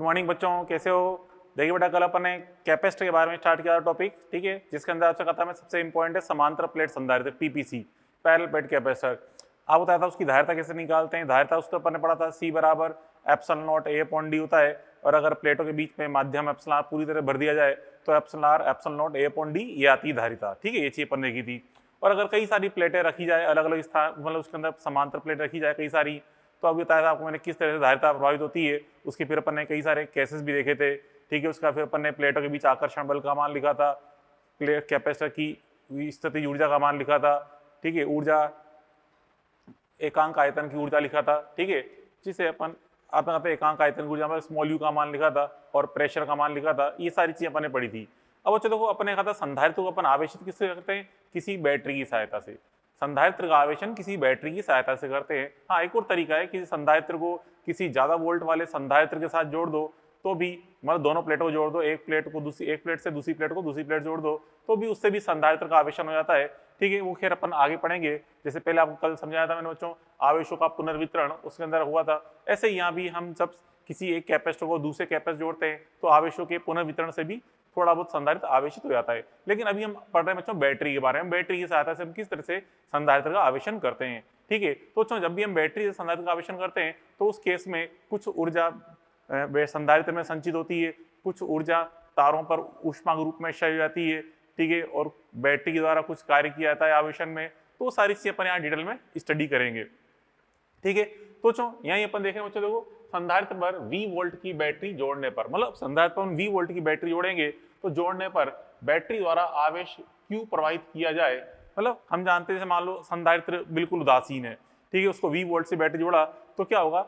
Morning बच्चों, कैसे हो? देखिए बेटा, कल अपन ने कैपेसिटर के बारे में स्टार्ट किया था टॉपिक, ठीक है, जिसके अंदर आपसे कहा था मैं सबसे इंपॉर्टेंट है समांतर प्लेट संधारित्र पीपीसी, पैरेलल प्लेट कैपेसिटर। आप बताया था उसकी धारिता कैसे निकालते हैं। धारिता उसको अपन ने पढ़ा था सी बराबर epsilon naught A upon D होता है, और अगर प्लेटों के बीच में माध्यम एप्सिलॉन आर पूरी तरह भर दिया जाए तो epsilon r epsilon naught A upon d ये आती है धारिता, ठीक है, ये चीज अपन ने की थी। और अगर कई सारी प्लेटें रखी जाए अलग अलग स्थान, मतलब उसके अंदर समांतर प्लेट रखी जाए कई सारी, तो अभी बताया था आपको मैंने किस तरह से धारिता प्रभावित होती है। उसके फिर अपन ने कई सारे केसेस भी देखे थे, ठीक है। उसका फिर अपन ने प्लेटों के बीच आकर्षण बल का मान लिखा था, प्लेट कैपेसिटर की स्थितिज ऊर्जा का मान लिखा था, ठीक है, ऊर्जा एकांक आयतन की ऊर्जा लिखा था, ठीक है, जिसे अपन आपने कहा था एकांक आयतन की ऊर्जा में स्मॉल यू का मान लिखा था और प्रेशर का मान लिखा था। ये सारी चीजें अपन ने पढ़ी थी। अब बच्चों देखो, अपने कहा था संधारित्र को अपन आवेशित किससे करते हैं? किसी बैटरी की सहायता से। संधारित्र का आवेशन किसी बैटरी की सहायता से करते हैं। हाँ, एक और तरीका है, किसी संधारित्र को किसी ज्यादा वोल्ट वाले संधारित्र के साथ जोड़ दो तो भी, मतलब दोनों प्लेटों को जोड़ दो, एक प्लेट से दूसरी प्लेट को दूसरी प्लेट जोड़ दो तो भी उससे भी संधारित्र का आवेशन हो जाता है, ठीक है। वो खैर अपन आगे पढ़ेंगे। जैसे पहले आपको कल समझाया था मैंने बच्चों, आवेशों का पुनर्वितरण उसके अंदर हुआ था, ऐसे यहाँ भी हम जब किसी एक कैपेसिटर को दूसरे कैपेसिटर जोड़ते हैं तो आवेशों के पुनर्वितरण से भी थोड़ा बहुत संधारित्र आवेशित हो जाता है। लेकिन अभी हम पढ़ रहे हैं बच्चों बैटरी के बारे में, बैटरी की सहायता से हम किस तरह से संधारित्र का आवेशन करते हैं, ठीक है। तो बच्चों जब भी हम बैटरी से संधारित्र का आवेशन करते हैं तो उस केस में कुछ ऊर्जा संधारित्र में संचित होती है, कुछ ऊर्जा तारों पर ऊष्मा के रूप में क्षय हो जाती है, ठीक है, और बैटरी के द्वारा कुछ कार्य किया जाता है आवेशन में। तो सारी चीजें अपन यहाँ डिटेल में स्टडी करेंगे, ठीक है। तो बच्चों यहीं अपन देखें बच्चों, देखो संधारित्र पर V वोल्ट की बैटरी जोड़ने पर, मतलब संधारित्र पर V वोल्ट की बैटरी जोड़ेंगे तो जोड़ने पर बैटरी द्वारा आवेश Q प्रवाहित किया जाए। मतलब हम जानते हैं, जैसे मान लो संधारित्र बिल्कुल उदासीन है, ठीक है, उसको V वोल्ट से बैटरी जोड़ा तो क्या होगा,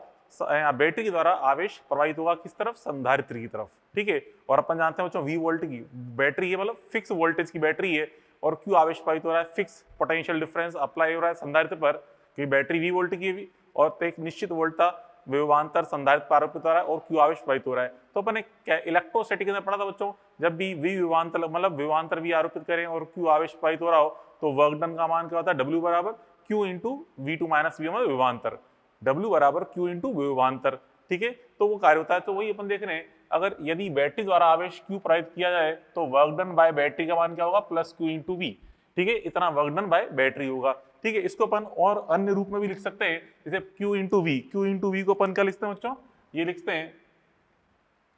बैटरी के द्वारा आवेश प्रवाहित होगा किस तरफ? संधारित्र की तरफ, ठीक है। और अपन जानते हैं बच्चों V वोल्ट की बैटरी है, मतलब फिक्स वोल्टेज की बैटरी है, और Q आवेश प्रवाहित हो रहा है, फिक्स पोटेंशियल डिफरेंस अप्लाई हो रहा है संधारित्र पर, क्योंकि बैटरी V वोल्ट की है और एक निश्चित वोल्टता विभवांतर संधारित्र पर आरोपित हो रहा है और Q आवेश प्रवाहित हो रहा है। तो अपन ने इलेक्ट्रोस्टैटिक के अंदर पढ़ा था बच्चों, जब भी V विभवांतर मतलब विभवांतर V आरोपित करें और Q आवेश प्रवाहित हो रहा हो तो वर्क डन का मान क्या होता है? W बराबर Q into V2 minus V, मतलब विभवांतर, W बराबर Q इंटू विभवांतर, ठीक है। तो वो कार्य होता है। तो वही अपन देख रहे हैं, अगर यदि बैटरी द्वारा आवेश Q प्रवाहित किया जाए तो वर्क डन बाय बैटरी का मान क्या होगा? प्लस Q इंटू V, ठीक है, इतना वर्क डन बाय बैटरी होगा, ठीक है। इसको अपन और अन्य रूप में भी लिख सकते हैं, जैसे Q into V, Q into V को अपन क्या लिखते हैं बच्चों? ये लिखते हैं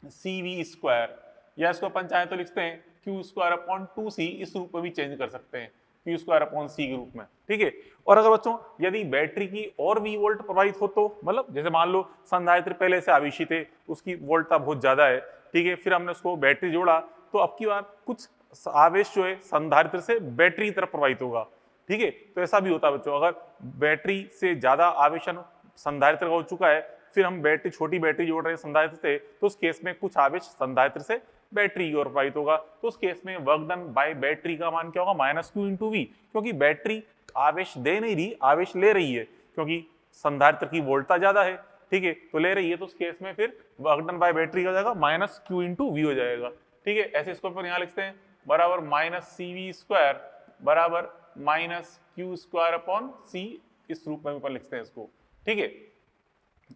CV स्क्वायर, या इसको अपन चाहे तो लिखते हैं Q स्क्वायर अपॉन 2C, इस रूप में भी चेंज कर सकते हैं, Q स्क्वायर अपॉन C के रूप में, ठीक है। और अगर बच्चों यदि बैटरी की और V वोल्ट प्रवाहित हो तो, मतलब जैसे मान लो संधारित्र पहले से आवेशित है, उसकी वोल्टता बहुत ज्यादा है, ठीक है, फिर हमने उसको बैटरी जोड़ा तो अब की बार कुछ आवेश जो है संधारित्र से बैटरी की तरफ प्रवाहित होगा, ठीक है। तो ऐसा भी होता है बच्चों, अगर बैटरी से ज्यादा आवेशन संधारित्र का हो चुका है, फिर हम बैटरी छोटी बैटरी जोड़ रहे हैं संधारित्र से, तो उस केस में कुछ आवेश संधारित्र से बैटरी की ओर प्रवाहित होगा। तो उस केस में वर्क डन बाय बैटरी का मान क्या होगा? माइनस Q इंटू वी, क्योंकि बैटरी आवेश दे नहीं रही, आवेश ले रही है, क्योंकि संधारित्र की वोल्टता ज्यादा है, ठीक है, तो ले रही है। तो उस केस में फिर वर्क डन बाय बैटरी का हो जाएगा माइनस Q इंटू वी हो जाएगा, ठीक है। ऐसे इसको अपन यहाँ लिखते हैं बराबर माइनस CV स्क्वायर बराबर minus Q square upon C, इस रूप में अपन लिखते हैं इसको, ठीक है।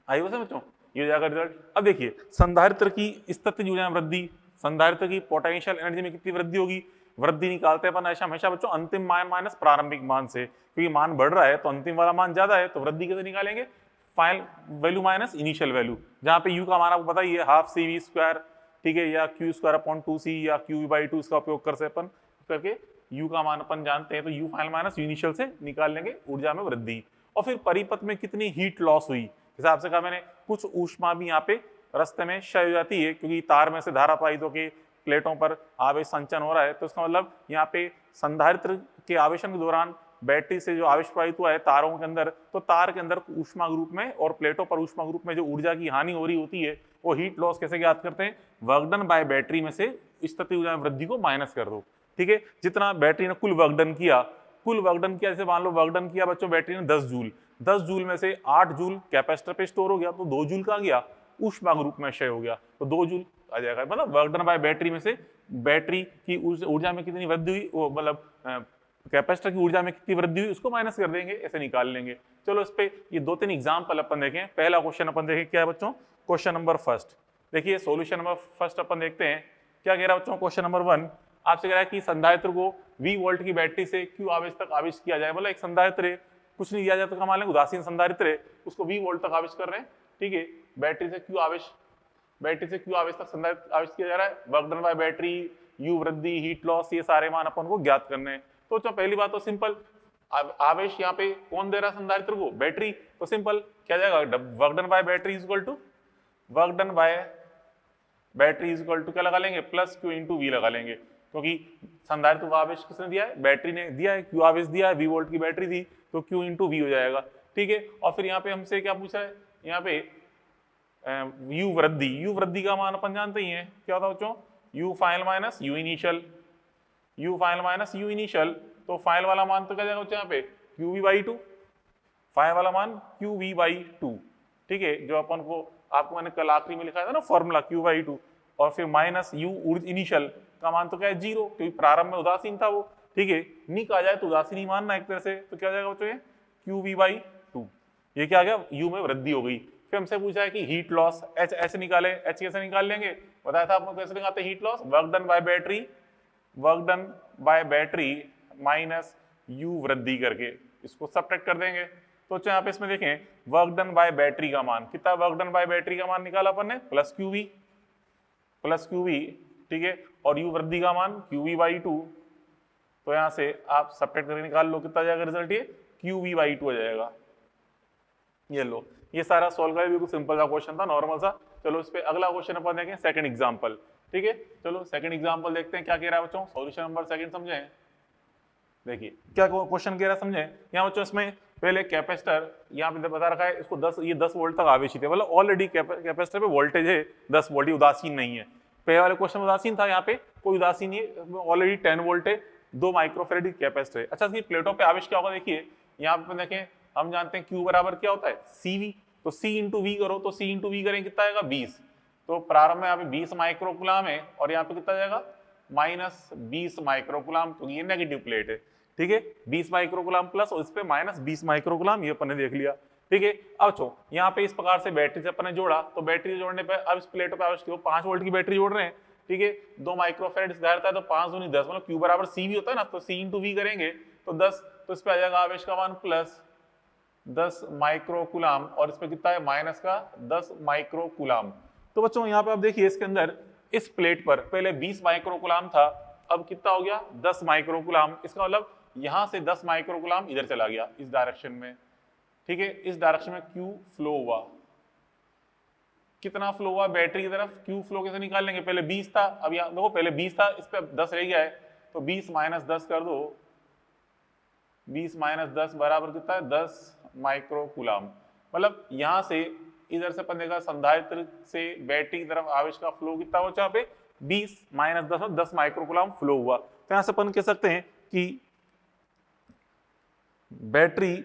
आई बस बच्चों, ये हो जाएगा रिजल्ट। अब देखिए संधारित्र की स्थितिज ऊर्जा में वृद्धि, संधारित्र की पोटेंशियल एनर्जी में कितनी वृद्धि होगी? वृद्धि निकालते हैं अपन ऐसा हमेशा बच्चों अंतिम मान माइनस प्रारंभिक मान से, क्योंकि मान बढ़ रहा है तो अंतिम वाला मान ज्यादा है, तो वृद्धि कैसे निकालेंगे? Final value minus initial value, जहाँ पे U का मान आपको पता ही है हाफ CV स्क्वायर, ठीक है, या Q स्क्वायर अपॉन 2C या Q/2 इसका उपयोग कर सकते अपन करके U का मान अपन जानते हैं, तो U फाइनल माइनस इनिशियल से निकाल लेंगे ऊर्जा में वृद्धि। और फिर परिपथ में कितनी हीट लॉस हुई, जैसे आपसे कहा मैंने, कुछ ऊष्मा भी यहाँ पे रास्ते में क्षय हो जाती है, क्योंकि तार में से धारा प्रवाहित होकर प्लेटों पर आवेश संचयन हो रहा है। तो इसका मतलब यहाँ पे संधारित्र के आवेशन के दौरान बैटरी से जो आवेश प्रवाहित हुआ है तारों के अंदर, तो तार के अंदर ऊष्मा के रूप में और प्लेटों पर ऊष्मा के रूप में जो ऊर्जा की हानि हो रही होती है, वो हीट लॉस कैसे ज्ञात करते हैं? वर्क डन बाय बैटरी में से स्थितिज ऊर्जा में वृद्धि को माइनस कर दो, ठीक है। जितना बैटरी ने कुल वर्क डन किया, जैसे मान लो वर्क डन किया बच्चों बैटरी ने 10 जूल, 10 जूल में से 8 जूल कैपेसिटर पे स्टोर हो गया, तो 2 जूल कहाँ गया? ऊष्मा के रूप में क्षय हो गया, तो 2 जूल आ जाएगा। मतलब वर्क डन बाय बैटरी में से बैटरी की ऊर्जा में कितनी वृद्धि हुई, वो मतलब कैपेसिटर की ऊर्जा में कितनी वृद्धि हुई, उसको माइनस कर देंगे, ऐसे निकाल लेंगे। चलो इस पे ये 2-3 एग्जाम्पल अपन देखें। पहला क्वेश्चन अपन देखें क्या है बच्चों? क्वेश्चन नंबर फर्स्ट, देखिए सॉल्यूशन नंबर फर्स्ट अपन देखते हैं क्या कह रहा है बच्चों। क्वेश्चन नंबर 1 आपसे कह रहा है कि संधारित्र को V वोल्ट की बैटरी से Q आवेश तक आवेश किया जाए। मतलब एक संधारित्र है, कुछ नहीं दिया जाता तो मान लें उदासीन संधारित्र है, उसको V वोल्ट तक आवेश कर रहे हैं, ठीक है। बैटरी से Q आवेश तक संधारित्र आवेश किया जा रहा है। Work done by battery, U वृद्धि, हीट लॉस, ये सारे मान अपन को ज्ञात करने हैं। तो पहली बात तो सिंपल, आवेश यहाँ पे कौन दे रहा है संधारित्र को? बैटरी। तो सिंपल क्या जाएगा, work done by battery is equal to work done by battery is equal to क्या लगा लेंगे, प्लस Q इंटू वी लगा लेंगे, क्योंकि संधारित्र को आवेश किसने दिया है? बैटरी ने दिया है। Q आवेश दिया है, V वोल्ट की बैटरी थी, तो Q इंटू वी हो जाएगा, ठीक है। और फिर यहाँ पे हमसे क्या पूछा है, यहाँ पे U वृद्धि का मान अपन जानते ही हैं, क्या होता है बच्चों? U final minus U initial, तो फाइनल वाला मान तो क्या जाएगा बच्चों यहाँ पे QV/2, फाइनल वाला मान QV/2, ठीक है। जो अपन को आपको मैंने कल आखिरी में लिखा था ना फॉर्मूला Q/2, और फिर माइनस U इनिशियल का मान तो क्या है 0, क्योंकि प्रारंभ में उदासीन था वो, ठीक है। निक आ जाए तो उदासीन ही मानना एक तरह से, तो क्या जाएगा बच्चों ये QV/2, ये क्या आ गया, U में वृद्धि हो गई। फिर हमसे पूछा है कि हीट लॉस H ऐसे निकाले, H कैसे निकाल लेंगे, बताया था आपको कैसे निकालते heat loss, work done by battery minus U वृद्धि करके इसको सब्ट्रैक्ट कर देंगे। तो यहाँ पे इसमें देखें वर्क डन बाय बैटरी का मान कितना, वर्क डन बाय बैटरी का मान निकाला अपन ने प्लस QV, ठीक है, और U वृद्धि का मान QV/2, तो यहाँ से आप सब्ट्रैक्ट करके निकाल लो कितना जाएगा रिजल्ट, ये QV/2 हो जाएगा। ये लो, ये सारा सॉल्व कर, बिल्कुल सिंपल सा क्वेश्चन था, नॉर्मल सा। चलो इस पे अगला क्वेश्चन अपन देखें, सेकंड एग्जांपल, ठीक है। चलो सेकंड एग्जांपल देखते हैं क्या कह रहा है बच्चों। सॉल्यूशन नंबर सेकंड समझें, देखिए क्या क्वेश्चन कह रहा है समझें। यहाँ बच्चों इसमें पहले कैपेसिटर यहाँ पे बता रखा है, इसको 10 वोल्ट तक आवेशित है, मतलब ऑलरेडी कैपेसिटर पे वोल्टेज है 10 वोल्ट, उदासीन नहीं है। पहले वाले क्वेश्चन में उदासीन था, यहाँ पे कोई उदासीन नहीं है, ऑलरेडी 10 वोल्ट है, 2 माइक्रोफेरेड कैपेसिटर है। अच्छा इसकी प्लेटों पे आवेश क्या होगा, देखिए यहाँ पे देखें, हम जानते हैं Q बराबर क्या होता है CV, तो C इंटू वी करो, तो C इंटू वी करें कितना आएगा 20, तो प्रारंभ में यहाँ पे 20 माइक्रोकुलाम है, और यहाँ पे कितना जाएगा माइनस 20 माइक्रोकुलाम, तो ये नेगेटिव प्लेट है, ठीक है। 20 माइक्रोकुलाम प्लस और इस पे माइनस 20 माइक्रोकुलाम, ये अपन ने देख लिया, ठीक है। अब चो यहाँ पे इस प्रकार से बैटरी से अपन ने जोड़ा, तो बैटरी जोड़ने पे अब इस प्लेटों पे आवेश 5 वोल्ट की बैटरी जोड़ रहे हैं, ठीक है। 2 माइक्रोफेरेड धारिता है, तो 5 दूनी 10, मतलब Q बराबर CV होता है ना, तो C इंटू वी करेंगे तो 10, तो इस पे आ जाएगा आवेश का मान प्लस 10 माइक्रोकुलाम, और इस पे कितना है माइनस का 10 माइक्रोकुलाम। तो बच्चों यहाँ पे आप देखिए इसके अंदर इस प्लेट पर पहले 20 माइक्रोकुलाम था, अब कितना हो गया 10 माइक्रोकुलाम, इसका मतलब यहां से 10 माइक्रोकुलाम इधर चला गया इस डायरेक्शन में, ठीक है। इस डायरेक्शन में Q फ्लो हुआ, कितना फ्लो हुआ बैटरी की तरफ, Q फ्लो कैसे निकाल लेंगे, पहले 20 था, अब यहाँ देखो पहले 20 था, इस पे 10 रह गया है, तो 20 माइनस 10 कर दो, 20 माइनस 10 बराबर कितना है 10 माइक्रोकुलाम। मतलब यहां से इधर से अपन देखा संधारित्र से बैटरी की तरफ आवेश का फ्लो कितना हो, यहाँ पे 20 माइनस 10 माइक्रोकुलाम फ्लो हुआ। तो यहां से अपन कह सकते हैं कि बैटरी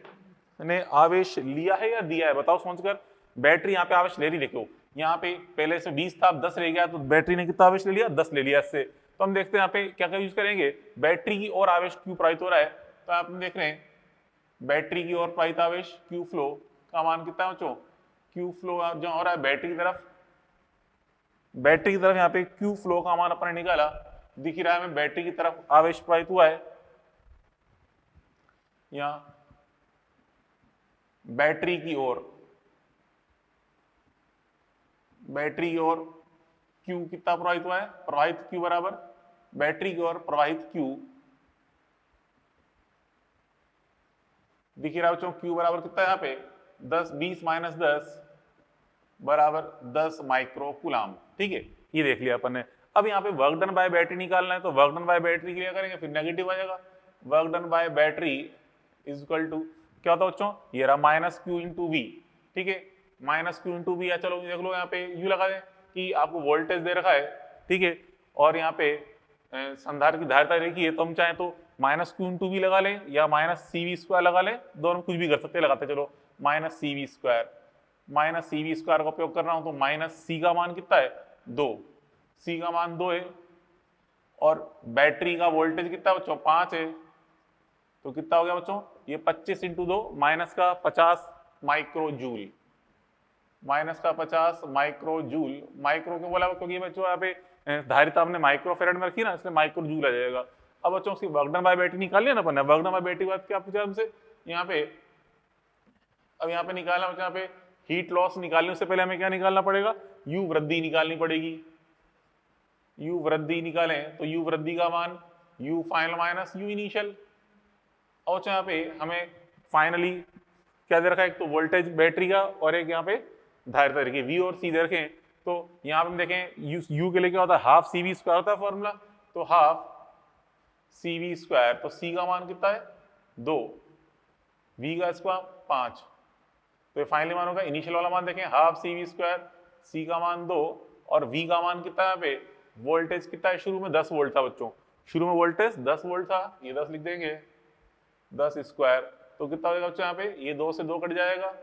ने आवेश लिया है या दिया है, बताओ सोचकर। बैटरी यहाँ पे आवेश ले रही, देखो यहाँ पे पहले से 20 था, अब 10 रह गया, तो बैटरी ने कितना आवेश ले लिया 10 ले लिया इससे। तो हम देखते हैं यहाँ पे क्या क्या यूज करेंगे, बैटरी की ओर आवेश Q प्रवाहित हो रहा है, तो आप देख रहे हैं बैटरी की ओर प्रवाहित आवेश Q फ्लो का मान कितना है बच्चों, Q फ्लो जो हो रहा है बैटरी की तरफ यहाँ पे Q फ्लो का मान अपने निकाला, दिख रहा है हमें बैटरी की तरफ आवेश प्रवाहित हुआ है, यहाँ बैटरी की ओर Q कितना प्रवाहित हुआ है, प्रवाहित Q बराबर बैटरी की ओर प्रवाहित Q, दिख रहा है बच्चों Q बराबर कितना है यहाँ पे 20 माइनस 10 बराबर 10 माइक्रोकुलाम, ठीक है। ये देख लिया अपन ने। अब यहाँ पे वर्क डन बाय बैटरी निकालना है, तो वर्क डन बाय बैटरी के लिए करेंगे, फिर नेगेटिव आ जाएगा, work done by battery is equal to क्या होता है बच्चों, ये रहा माइनस Q इंटू वी, ठीक है, माइनस Q इंटू वी। या चलो देख लो यहाँ पे यू लगा दें कि आपको वोल्टेज दे रखा है, ठीक है, और यहाँ पे संधारित्र की धारिता रेखी है, तो हम चाहें तो माइनस Q इंटू वी लगा लें या माइनस CV स्क्वायर लगा लें, दोनों कुछ भी कर सकते हैं, लगाते चलो माइनस CV स्क्वायर का उपयोग कर रहा हूं, तो माइनस C का मान कितना है 2, C का मान 2 है, और बैटरी का वोल्टेज कितना है बच्चों 5 है, तो कितना हो गया बच्चों ये 25 इंटू 2 माइनस का 50 माइक्रो जूल, माइनस का 50 माइक्रो जूल। माइक्रो क्यों बोला, क्योंकि बच्चों यहाँ पे धारिता हमने माइक्रो फेरेड में रखी ना, इसलिए माइक्रो जूल आ जाएगा। अब बच्चों उसकी वर्क डन बाय बैटरी निकाल लिया ना अपन ने। वर्क डन बाय बैटरी बात क्या पूछा हमसे यहाँ पे, अब यहाँ पे निकालना बच्चों, यहाँ पे हीट लॉस निकालने उससे पहले हमें क्या निकालना पड़ेगा, यू वृद्धि निकालनी पड़ेगी। यू वृद्धि निकालें तो यू वृद्धि का मान you final minus you initial. और यहाँ पे हमें फाइनली क्या दे रखा है, एक तो वोल्टेज बैटरी का और एक यहाँ पे धारिता रखी वी और सी दे रखे। तो यहाँ पे हम देखें यू के लिए क्या होता है, हाफ सी वी स्क्वायर होता है फॉर्मूला, तो हाफ सी वी स्क्वायर, तो सी का मान कितना है 2, वी का स्क्वायर 5, तो ये फाइनली मान होगा। इनिशियल वाला मान देखें हाफ सी वी स्क्वायर, सी का मान 2 और वी का मान कितना है, यहाँ पे वोल्टेज कितना है, शुरू में 10 वोल्ट था बच्चों, शुरू में वोल्टेज 10 वोल्ट था, ये 10 लिख देंगे, 10 स्क्वायर, तो कितना हो जाएगा बच्चों, यहाँ पे ये 2 से 2 कट जाएगा,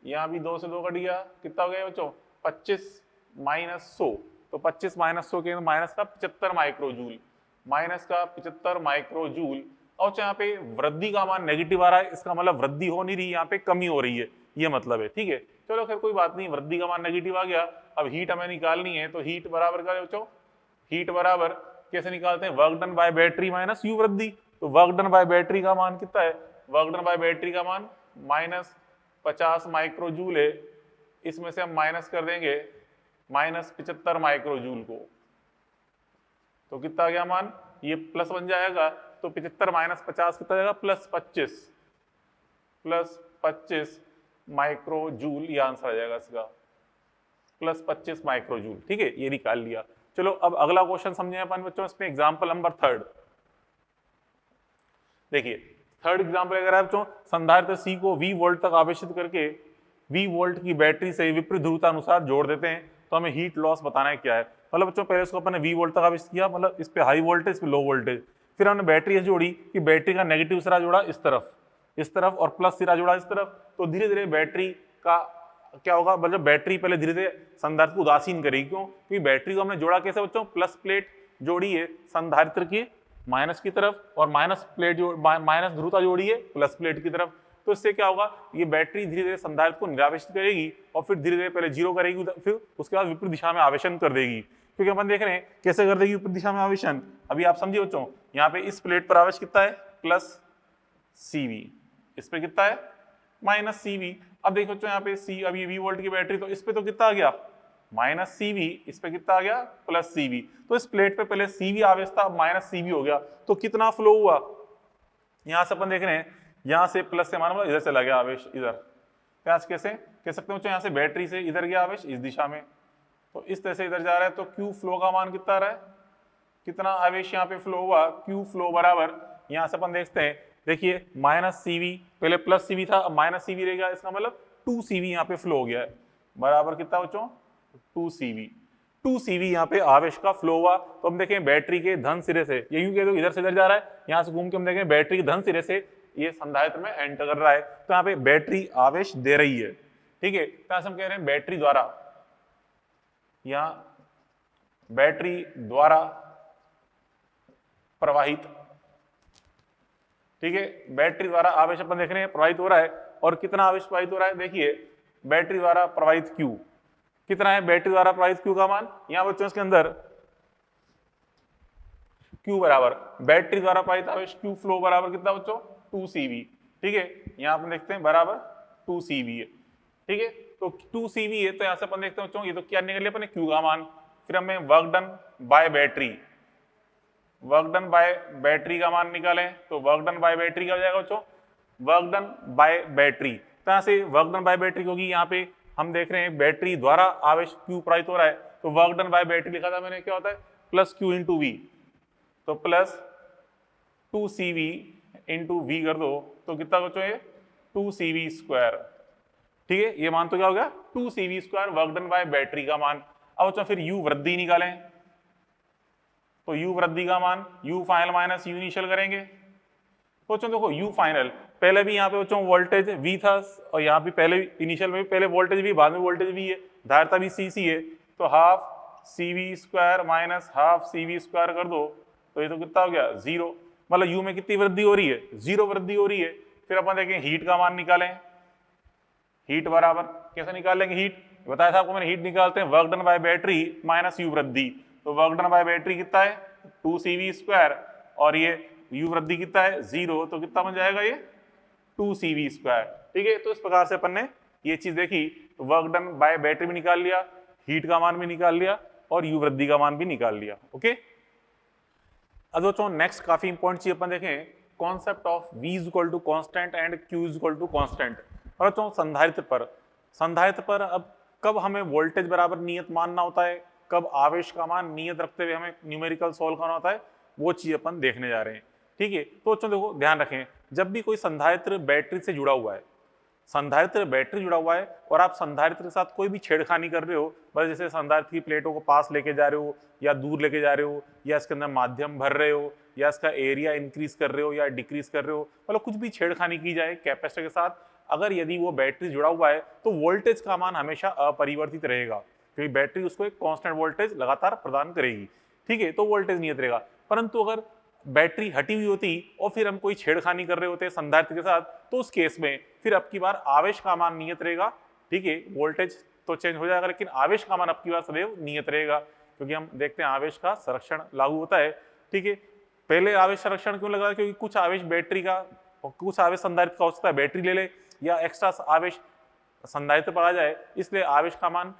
यहाँ भी 2 से 2 कट गया, कितना हो गया बच्चों 25 माइनस 100, तो 25 माइनस 100 के माइनस का 75 माइक्रो जूल, माइनस का 75 माइक्रो जूल। और यहाँ पे वृद्धि का मान नेगेटिव आ रहा है, इसका मतलब वृद्धि हो नहीं रही, यहाँ पे कमी हो रही है, ये मतलब है। ठीक है, चलो खैर कोई बात नहीं, वृद्धि का मान नेगेटिव आ गया। अब हीट हमें निकालनी है, तो हीट बराबर क्या बच्चों, हीट बराबर कैसे निकालते हैं, work done by battery minus you वृद्धि। तो वर्क डन बाय बैटरी का मान कितना है, वर्क डन बाय बैटरी का मान माइनस 50 माइक्रो जूल है, इसमें से हम माइनस कर देंगे माइनस 75 माइक्रो जूल को, तो कितना आ गया मान, ये प्लस बन जाएगा, तो 75 माइनस 50 कितना जाएगा, प्लस 25 माइक्रो जूल, ये आंसर आ जाएगा इसका, प्लस 25 माइक्रो जूल। ठीक है, ये निकाल लिया। चलो अब अगला क्वेश्चन समझे अपन बच्चों, इसमें एग्जाम्पल नंबर 3। देखिए थर्ड एग्जाम्पल अगर आप बच्चों, संधारित्र सी को V वोल्ट तक आवेशित करके V वोल्ट की बैटरी से विपरीत ध्रुवता अनुसार जोड़ देते हैं, तो हमें हीट लॉस बताना है क्या है। मतलब बच्चों पहले इसको अपन ने V वोल्ट तक आवेशित किया, मतलब इस पे हाई वोल्टेज, इस पे लो वोल्टेज, फिर हमने बैटरी ऐसे जोड़ी कि बैटरी का नेगेटिव सिरा जोड़ा इस तरफ और प्लस सिरा जोड़ा इस तरफ, तो धीरे धीरे बैटरी का क्या होगा, मतलब बैटरी पहले धीरे धीरे संधारित्र को उदासीन करेगी। क्यों, क्योंकि बैटरी को हमने जोड़ा कैसे बच्चों, प्लस प्लेट जोड़ी है संधारित्र की माइनस की तरफ और माइनस ध्रुवता जोड़ी है प्लस प्लेट की तरफ। तो इससे क्या होगा, ये बैटरी धीरे धीरे संधारित्र को निरावेशित करेगी और फिर धीरे धीरे पहले जीरो करेगी, फिर उसके बाद विपरीत दिशा में आवेशन कर देगी। क्योंकि अपन देख रहे हैं कैसे कर देगी विपरीत दिशा में आवेशन, अभी आप समझिए बच्चों, यहाँ पे इस प्लेट पर आवेश कितना है, प्लस CV, इस पे कितना है, माइनस CV। अब देखो बच्चों यहाँ पे सी, अभी V वोल्ट की बैटरी, तो इस पे तो कितना आ गया, माइनस CV, इस पे कितना आ गया, प्लस CV। तो इस प्लेट पे पहले CV आवेश था, अब माइनस CV हो गया, तो कितना फ्लो हुआ, यहां से अपन देख रहे हैं, यहां से प्लस से मानो इधर चला गया आवेश इधर, कैसे कह सकते हो, यहाँ से बैटरी से इधर गया आवेश इस दिशा में, तो इस तरह से इधर जा रहा है, तो Q फ्लो का मान कितना आ रहा है, कितना आवेश यहाँ पे फ्लो हुआ, Q फ्लो बराबर, यहाँ से अपन देखते हैं, देखिए माइनस CV, पहले प्लस CV था, अब माइनस CV रहेगा, इसका मतलब 2CV यहाँ पे फ्लो हो गया है, बराबर कितना बच्चों, 2CV यहाँ पे आवेश का फ्लो हुआ। तो हम देखें बैटरी के धन सिरे से, ये यूं कह दो इधर से इधर जा रहा है, यहाँ से घूम के हम देखें बैटरी के धन सिरे से ये संधारित्र में एंटर कर रहा है, तो यहाँ पे बैटरी आवेश दे रही है। ठीक है, तो हम कह रहे हैं बैटरी द्वारा, यहाँ बैटरी द्वारा प्रवाहित, ठीक है, बैटरी द्वारा आवेश अपन देख रहे हैं प्रवाहित हो रहा है, और कितना आवेश प्रवाहित हो रहा है, देखिए बैटरी द्वारा प्रवाहित Q कितना है, बैटरी द्वारा प्रवाहित Q का मान, यहां बच्चों इसके अंदर Q बराबर बैटरी द्वारा प्रवाहित आवेश Q फ्लो बराबर कितना बच्चों, 2CV। ठीक है, यहां अपन देखते हैं बराबर 2CV है। ठीक है, तो 2CV है, तो यहां से अपन देखते हैं बच्चों, ये तो क्या निकल लिया अपने Q का मान, फिर हमें work done by battery, work done by battery का मान निकालें, तो वर्क डन बाय बैटरी क्या हो जाएगा बच्चों, वर्क डन बाय बैटरी, तो यहां से वर्क डन बाय बैटरी, क्योंकि यहाँ पे हम देख रहे हैं बैटरी द्वारा आवेश Q प्रवाहित हो रहा है, तो वर्क डन बाय बैटरी लिखा था मैंने, क्या होता है, प्लस Q इंटू V, तो प्लस 2CV इंटू V कर दो, तो कितना बच्चों ये 2CV स्क्वायर। ठीक है, ये मान तो क्या हो गया 2CV square work done by battery का मान। अब बच्चों फिर U वृद्धि निकालें, तो U वृद्धि का मान U final minus U initial करेंगे। तो बच्चों देखो U फाइनल, पहले भी यहाँ पे बच्चों वोल्टेज V था, और यहाँ भी पहले इनिशियल में भी पहले वोल्टेज V, बाद में वोल्टेज V है, धारिता भी CC है, तो half CV square minus half CV square कर दो, तो ये तो कितना हो गया 0, मतलब U में कितनी वृद्धि हो रही है, 0 वृद्धि हो रही है। फिर अपन देखें हीट का मान निकालें, हीट बराबर कैसे निकाल लेंगे हीट, बताया था आपको मैंने, हीट निकालते हैं work done by battery minus you वृद्धि। तो वर्क डन बाय बैटरी कितना है 2cv², और ये यू वृद्धि कितना है 0, तो कितना बन जाएगा ये 2cv²। ठीक है, तो इस प्रकार से अपन ने ये चीज देखी, वर्क डन बाय बैटरी भी निकाल लिया, हीट का मान भी निकाल लिया, और यू वृद्धि का मान भी निकाल लिया। ओके, अब दोस्तों नेक्स्ट काफी इंपॉर्टेंट चीज अपन देखें, concept of V equal to constant and Q equal to constant. और दोस्तों संधारित्र पर अब कब हमें वोल्टेज बराबर नियत मानना होता है, कब आवेश का मान नियत रखते हुए हमें न्यूमेरिकल सॉल्व करना होता है, वो चीज अपन देखने जा रहे हैं। ठीक है, तो बच्चों देखो ध्यान रखें, जब भी कोई संधारित्र बैटरी से जुड़ा हुआ है, संधारित्र बैटरी जुड़ा हुआ है और आप संधारित्र के साथ कोई भी छेड़खानी कर रहे हो, बस जैसे संधारित्र की प्लेटों को पास लेके जा रहे हो या दूर लेके जा रहे हो, या इसके अंदर माध्यम भर रहे हो, या इसका एरिया इंक्रीज कर रहे हो या डिक्रीज कर रहे हो, मतलब कुछ भी छेड़खानी की जाए कैपेसिटर के साथ, अगर यदि वो बैटरी जुड़ा हुआ है तो वोल्टेज का मान हमेशा अपरिवर्तित रहेगा, क्योंकि बैटरी उसको एक कांस्टेंट वोल्टेज लगातार प्रदान करेगी। ठीक है, तो वोल्टेज नियत रहेगा। परंतु अगर बैटरी हटी हुई होती और फिर हम कोई छेड़खानी कर रहे होते संधारित्र के साथ, तो उस केस में फिर अब की बार आवेश का मान नियत रहेगा। ठीक है, वोल्टेज तो चेंज हो जाएगा, लेकिन आवेश का मान अब की बार सदैव नियत रहेगा, क्योंकि हम देखते हैं आवेश का संरक्षण लागू होता है। ठीक है, पहले आवेश संरक्षण क्यों लगा, क्योंकि कुछ आवेश बैटरी का और कुछ आवेश संधारित्र का हो सकता है बैटरी ले ले, या एक्स्ट्रा आवेश संधारित्र पर आ जाए, इसलिए आवेश का मान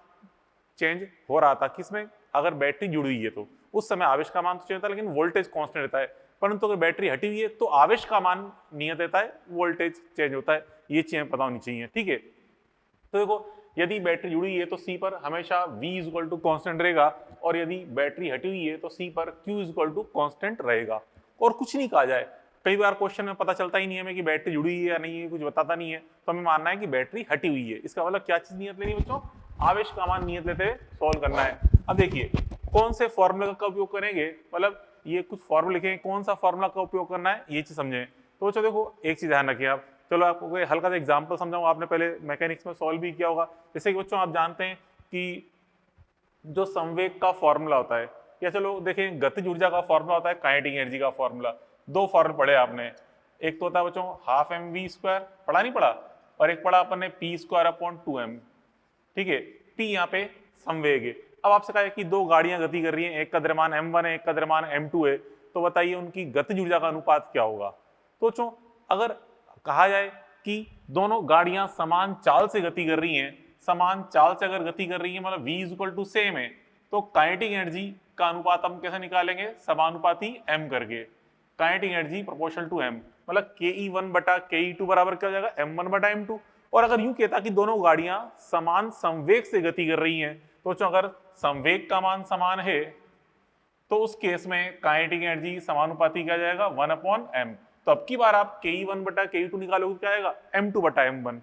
चेंज हो रहा था। किसमें, अगर बैटरी जुड़ी हुई है तो उस समय आवेश का मान तो चेंज होता है, लेकिन वोल्टेज कांस्टेंट रहता है। परंतु अगर बैटरी हटी हुई है तो आवेश का मान नियत रहता है, वोल्टेज चेंज होता है। ये चीजें पता होनी चाहिए। ठीक है, तो देखो यदि बैटरी जुड़ी हुई है तो C पर हमेशा V इक्वल टू कॉन्स्टेंट रहेगा, और यदि बैटरी हटी हुई है तो C पर Q इक्वल टू कॉन्स्टेंट रहेगा, और कुछ नहीं कहा जाए। कई बार क्वेश्चन में पता चलता ही नहीं है हमें कि बैटरी जुड़ी हुई है या नहीं है, कुछ बताता नहीं है, तो हमें मानना है कि बैटरी हटी हुई है। इसका मतलब क्या चीज नियत लेनी है बच्चों, आवेश का मान नियत लेते हुए सॉल्व करना है। अब देखिए कौन से फॉर्मूला का उपयोग करेंगे, मतलब ये कुछ फॉर्मूला लिखेंगे, कौन सा फॉर्मूला का उपयोग करना है ये चीज समझें। तो बच्चों देखो एक चीज ध्यान रखिए आप, चलो आपको कोई हल्का सा एग्जांपल समझाऊंगा, आपने पहले मैकेनिक्स में सॉल्व भी किया होगा। जैसे कि बच्चों आप जानते हैं कि जो संवेग का फॉर्मूला होता है, या चलो देखें गतिज ऊर्जा का फॉर्मूला होता है काइनेटिक एनर्जी का फॉर्मूला। दो फॉर्मूले पढ़े आपने, एक तो होता है बच्चों हाफ mv², पढ़ा नहीं पढ़ा, और एक पढ़ा अपन ने p²/2m। ठीक है, p यहाँ पे संवेग है। अब आपसे कहा है कि दो गाड़ियां गति कर रही हैं, एक का द्रव्यमान m1 है, एक का द्रव्यमान m2 है, तो बताइए उनकी गतिज ऊर्जा का अनुपात क्या होगा। तो बच्चों अगर कहा जाए कि दोनों गाड़ियां समान चाल से गति कर रही हैं, समान चाल से अगर गति कर रही है, मतलब v इक्वल टू सेम है, तो काइनेटिक एनर्जी का अनुपात हम कैसे निकालेंगे, समानुपाती m करके। Kinetic energy proportional to m, मतलब ke1 बटा ke2 बराबर क्या हो जाएगा m1 बटा m2। और अगर यूं कहता कि दोनों गाड़ियां समान संवेग से गति कर रही हैं, तो अगर संवेग का मान समान है तो उस केस में काइनेटिक एनर्जी समानुपाती क्या जाएगा 1/m। तो अब की बार आप ke1 बटा ke2 निकालोगे क्या आएगा m2 बटा m1।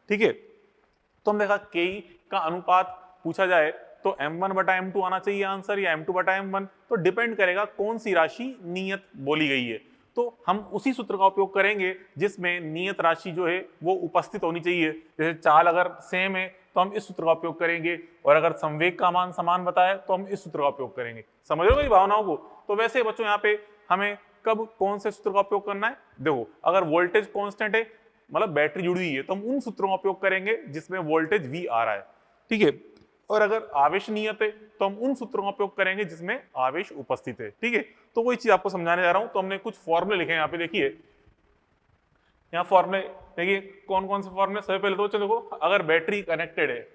ठीक है, तो हम देखा ke का अनुपात पूछा जाए तो m1 बटा m2 आना चाहिए आंसर, या m2 बटा m1, तो डिपेंड करेगा कौन सी राशि नियत बोली गई है। तो हम उसी सूत्र का उपयोग करेंगे जिसमें नियत राशि जो है वो उपस्थित होनी चाहिए। जैसे चाल अगर सेम है तो हम इस सूत्र का उपयोग करेंगे, और अगर संवेग का मान समान बताए तो हम इस सूत्र का उपयोग करेंगे। समझ रहे हो मेरी भावनाओं को। तो वैसे बच्चों यहाँ पे हमें कब कौन से सूत्र का उपयोग करना है, देखो अगर वोल्टेज कांस्टेंट है, मतलब बैटरी जुड़ी हुई है, तो हम उन सूत्रों का उपयोग करेंगे जिसमें वोल्टेज V आ रहा है। ठीक है, और अगर आवेश नियत है तो हम उन सूत्रों का उपयोग करेंगे जिसमें आवेश उपस्थित है। ठीक है, तो वही चीज आपको समझाने जा रहा हूं। तो हमने कुछ फॉर्मूले लिखे हैं यहाँ पे, देखिए यहाँ फॉर्मूले देखिए कौन कौन से फॉर्मूले। सबसे पहले तो चलो देखो, अगर बैटरी कनेक्टेड है,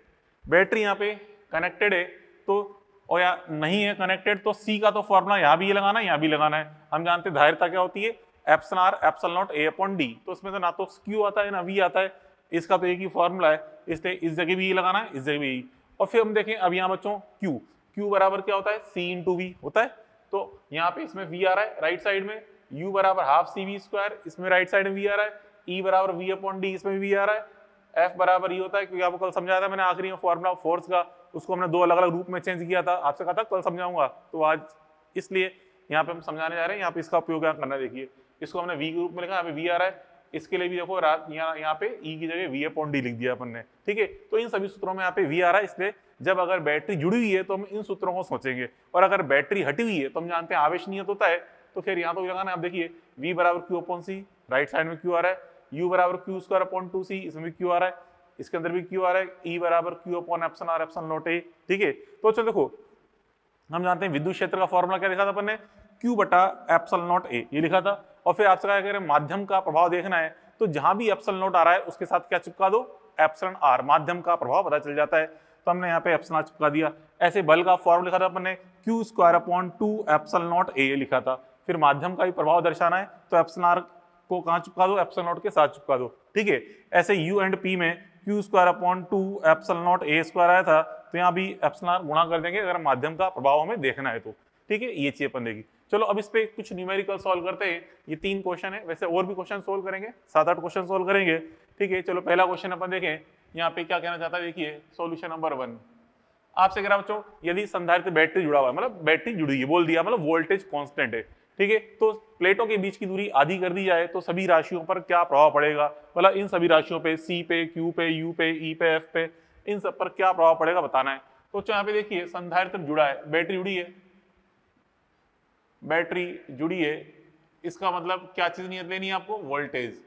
बैटरी यहाँ पे कनेक्टेड है तो, और या नहीं है कनेक्टेड, तो सी का तो फॉर्मूला यहाँ भी ये लगाना है, यहाँ भी लगाना है। हम जानते हैं धारिता क्या होती है, εr/ε0 A/d। तो इसमें से ना तो Q आता है ना V आता है, इसका तो एक ही फॉर्मूला है, इसलिए इस जगह भी ये लगाना है, इस जगह भी यही। और फिर हम देखें अब यहाँ बच्चों Q बराबर क्या होता है C/V होता है। तो यहाँ पे इसमें V आ रहा है राइट साइड में, U बराबर हाफ CV², इसमें राइट साइड में V आ रहा है, E बराबर V/d, इसमें भी V आ रहा है, F बराबर E होता है, क्योंकि आपको कल समझाया था मैंने आखिरी में फॉर्मूला फोर्स का, उसको हमने दो अलग अलग रूप में चेंज किया था, आपसे कहा था कल समझाऊंगा, तो आज इसलिए यहाँ पे हम समझाने जा रहे हैं। यहाँ पे इसका उपयोग यहाँ करना, देखिए इसको हमने V के रूप में लिखा, यहाँ पे V आ रहा है, इसके लिए भी देखो यहाँ पे E की जगह V/d लिख दिया अपन ने। ठीक है, तो इन सभी सूत्रों में यहाँ पे V आ रहा है, इसलिए जब अगर बैटरी जुड़ी हुई है तो हम इन सूत्रों को सोचेंगे, और अगर बैटरी हटी हुई है तो हम जानते हैं आवेश नियत होता है, तो फिर यहाँ तो लगाना है। आप देखिए V बराबर Q/C, राइट साइड में Q आ रहा है, U बराबर Q² अपॉन 2C, इसमें भी Q आ रहा है, इसके अंदर भी क्यू आ रहा है, ई बराबर Q upon epsilon r epsilon naught A. ठीक है, तो चलो देखो हम जानते हैं विद्युत क्षेत्र का फॉर्मूला क्या लिखा था अपन ने, क्यू बटा एप्सिलॉन नॉट ए, ये लिखा था। और फिर आपसे क्या कह रहे हैं, माध्यम का प्रभाव देखना है, तो जहां भी एप्सिलॉन नॉट आ रहा है उसके साथ क्या चिपका दो, एप्सिलॉन आर, माध्यम का प्रभाव पता चल जाता है। तो हमने यहाँ पे एप्सिलॉन आर चिपका दिया। ऐसे बल का फॉर्मूला लिखा था अपन ने, Q square upon 2 epsilon naught ए लिखा था। फिर माध्यम का भी प्रभाव दर्शाना है तो एप्सिलॉन आर को कहाँ चिपका दो, एप्सिलॉन नॉट के साथ चिपका दो। ठीक है, ऐसे यू एंड पी में Q square upon 2 epsilon naught ए स्क्वायर आया था, तो यहाँ भी एप्सिलॉन आर गुणा कर देंगे अगर माध्यम का प्रभाव हमें देखना है तो। ठीक है, ये चीज अपन देगी। चलो अब इस पे कुछ न्यूमेरिकल सॉल्व करते हैं। ये 3 क्वेश्चन है, वैसे और भी क्वेश्चन सोल्व करेंगे, 7-8 क्वेश्चन सोल्व करेंगे। ठीक है, चलो पहला क्वेश्चन अपन देखें, यहाँ पे क्या कहना चाहता है, देखिए सॉल्यूशन नंबर 1। आपसे कह रहा बच्चों, यदि संधारित्र बैटरी जुड़ा हुआ है, मतलब बैटरी जुड़ी है बोल दिया, मतलब वोल्टेज कांस्टेंट है। ठीक है, तो प्लेटों के बीच की दूरी आधी कर दी जाए तो सभी राशियों पर क्या प्रभाव पड़ेगा, मतलब इन सभी राशियों पे, सी पे, क्यू पे, यू पे, ई पे, एफ पे, इन सब पर क्या प्रभाव पड़ेगा बताना है। तो यहाँ पे देखिए संधारित्र जुड़ा है, बैटरी जुड़ी है, बैटरी जुड़ी है, इसका मतलब क्या चीज नियत लेनी है आपको, वोल्टेज।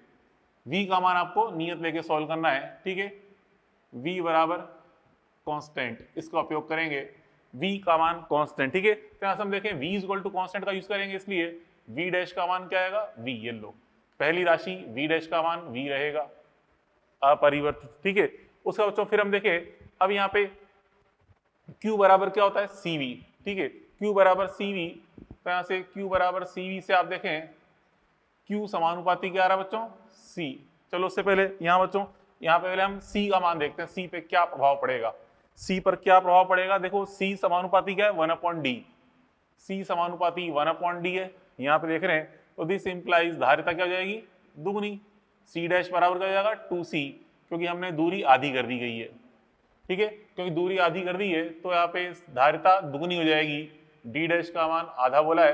V का मान आपको नियत लेके सॉल्व करना है। ठीक है, V बराबर कांस्टेंट, इसका उपयोग करेंगे, V का मान कांस्टेंट। ठीक है, तो यहां से हम देखें V इक्वल टू कांस्टेंट का यूज करेंगे, इसलिए V डैश का मान क्या आएगा, V, ये लो पहली राशि V डैश का मान V रहेगा अपरिवर्तित। ठीक है, उसका बच्चों फिर हम देखें, अब यहाँ पे Q बराबर क्या होता है, CV। ठीक है, Q बराबर CV, तो यहाँ से Q बराबर CV से आप देखें Q समानुपाती क्या आ रहा है बच्चों, C। चलो उससे पहले यहाँ बच्चों, यहाँ पे पहले हम C का मान देखते हैं, C पे क्या प्रभाव पड़ेगा, C पर क्या प्रभाव पड़ेगा। देखो C समानुपाती क्या है, 1/d, C समानुपाती 1/d है, यहाँ पे देख रहे हैं। तो दिस इंप्लाइज धारिता क्या हो जाएगी, दुगनी, C डैश बराबर क्या हो जाएगा 2C, क्योंकि हमने दूरी आधी कर दी गई है। ठीक है, क्योंकि दूरी आधी कर दी है तो यहाँ पे धारिता दुगनी हो जाएगी, D डैश का मान आधा बोला है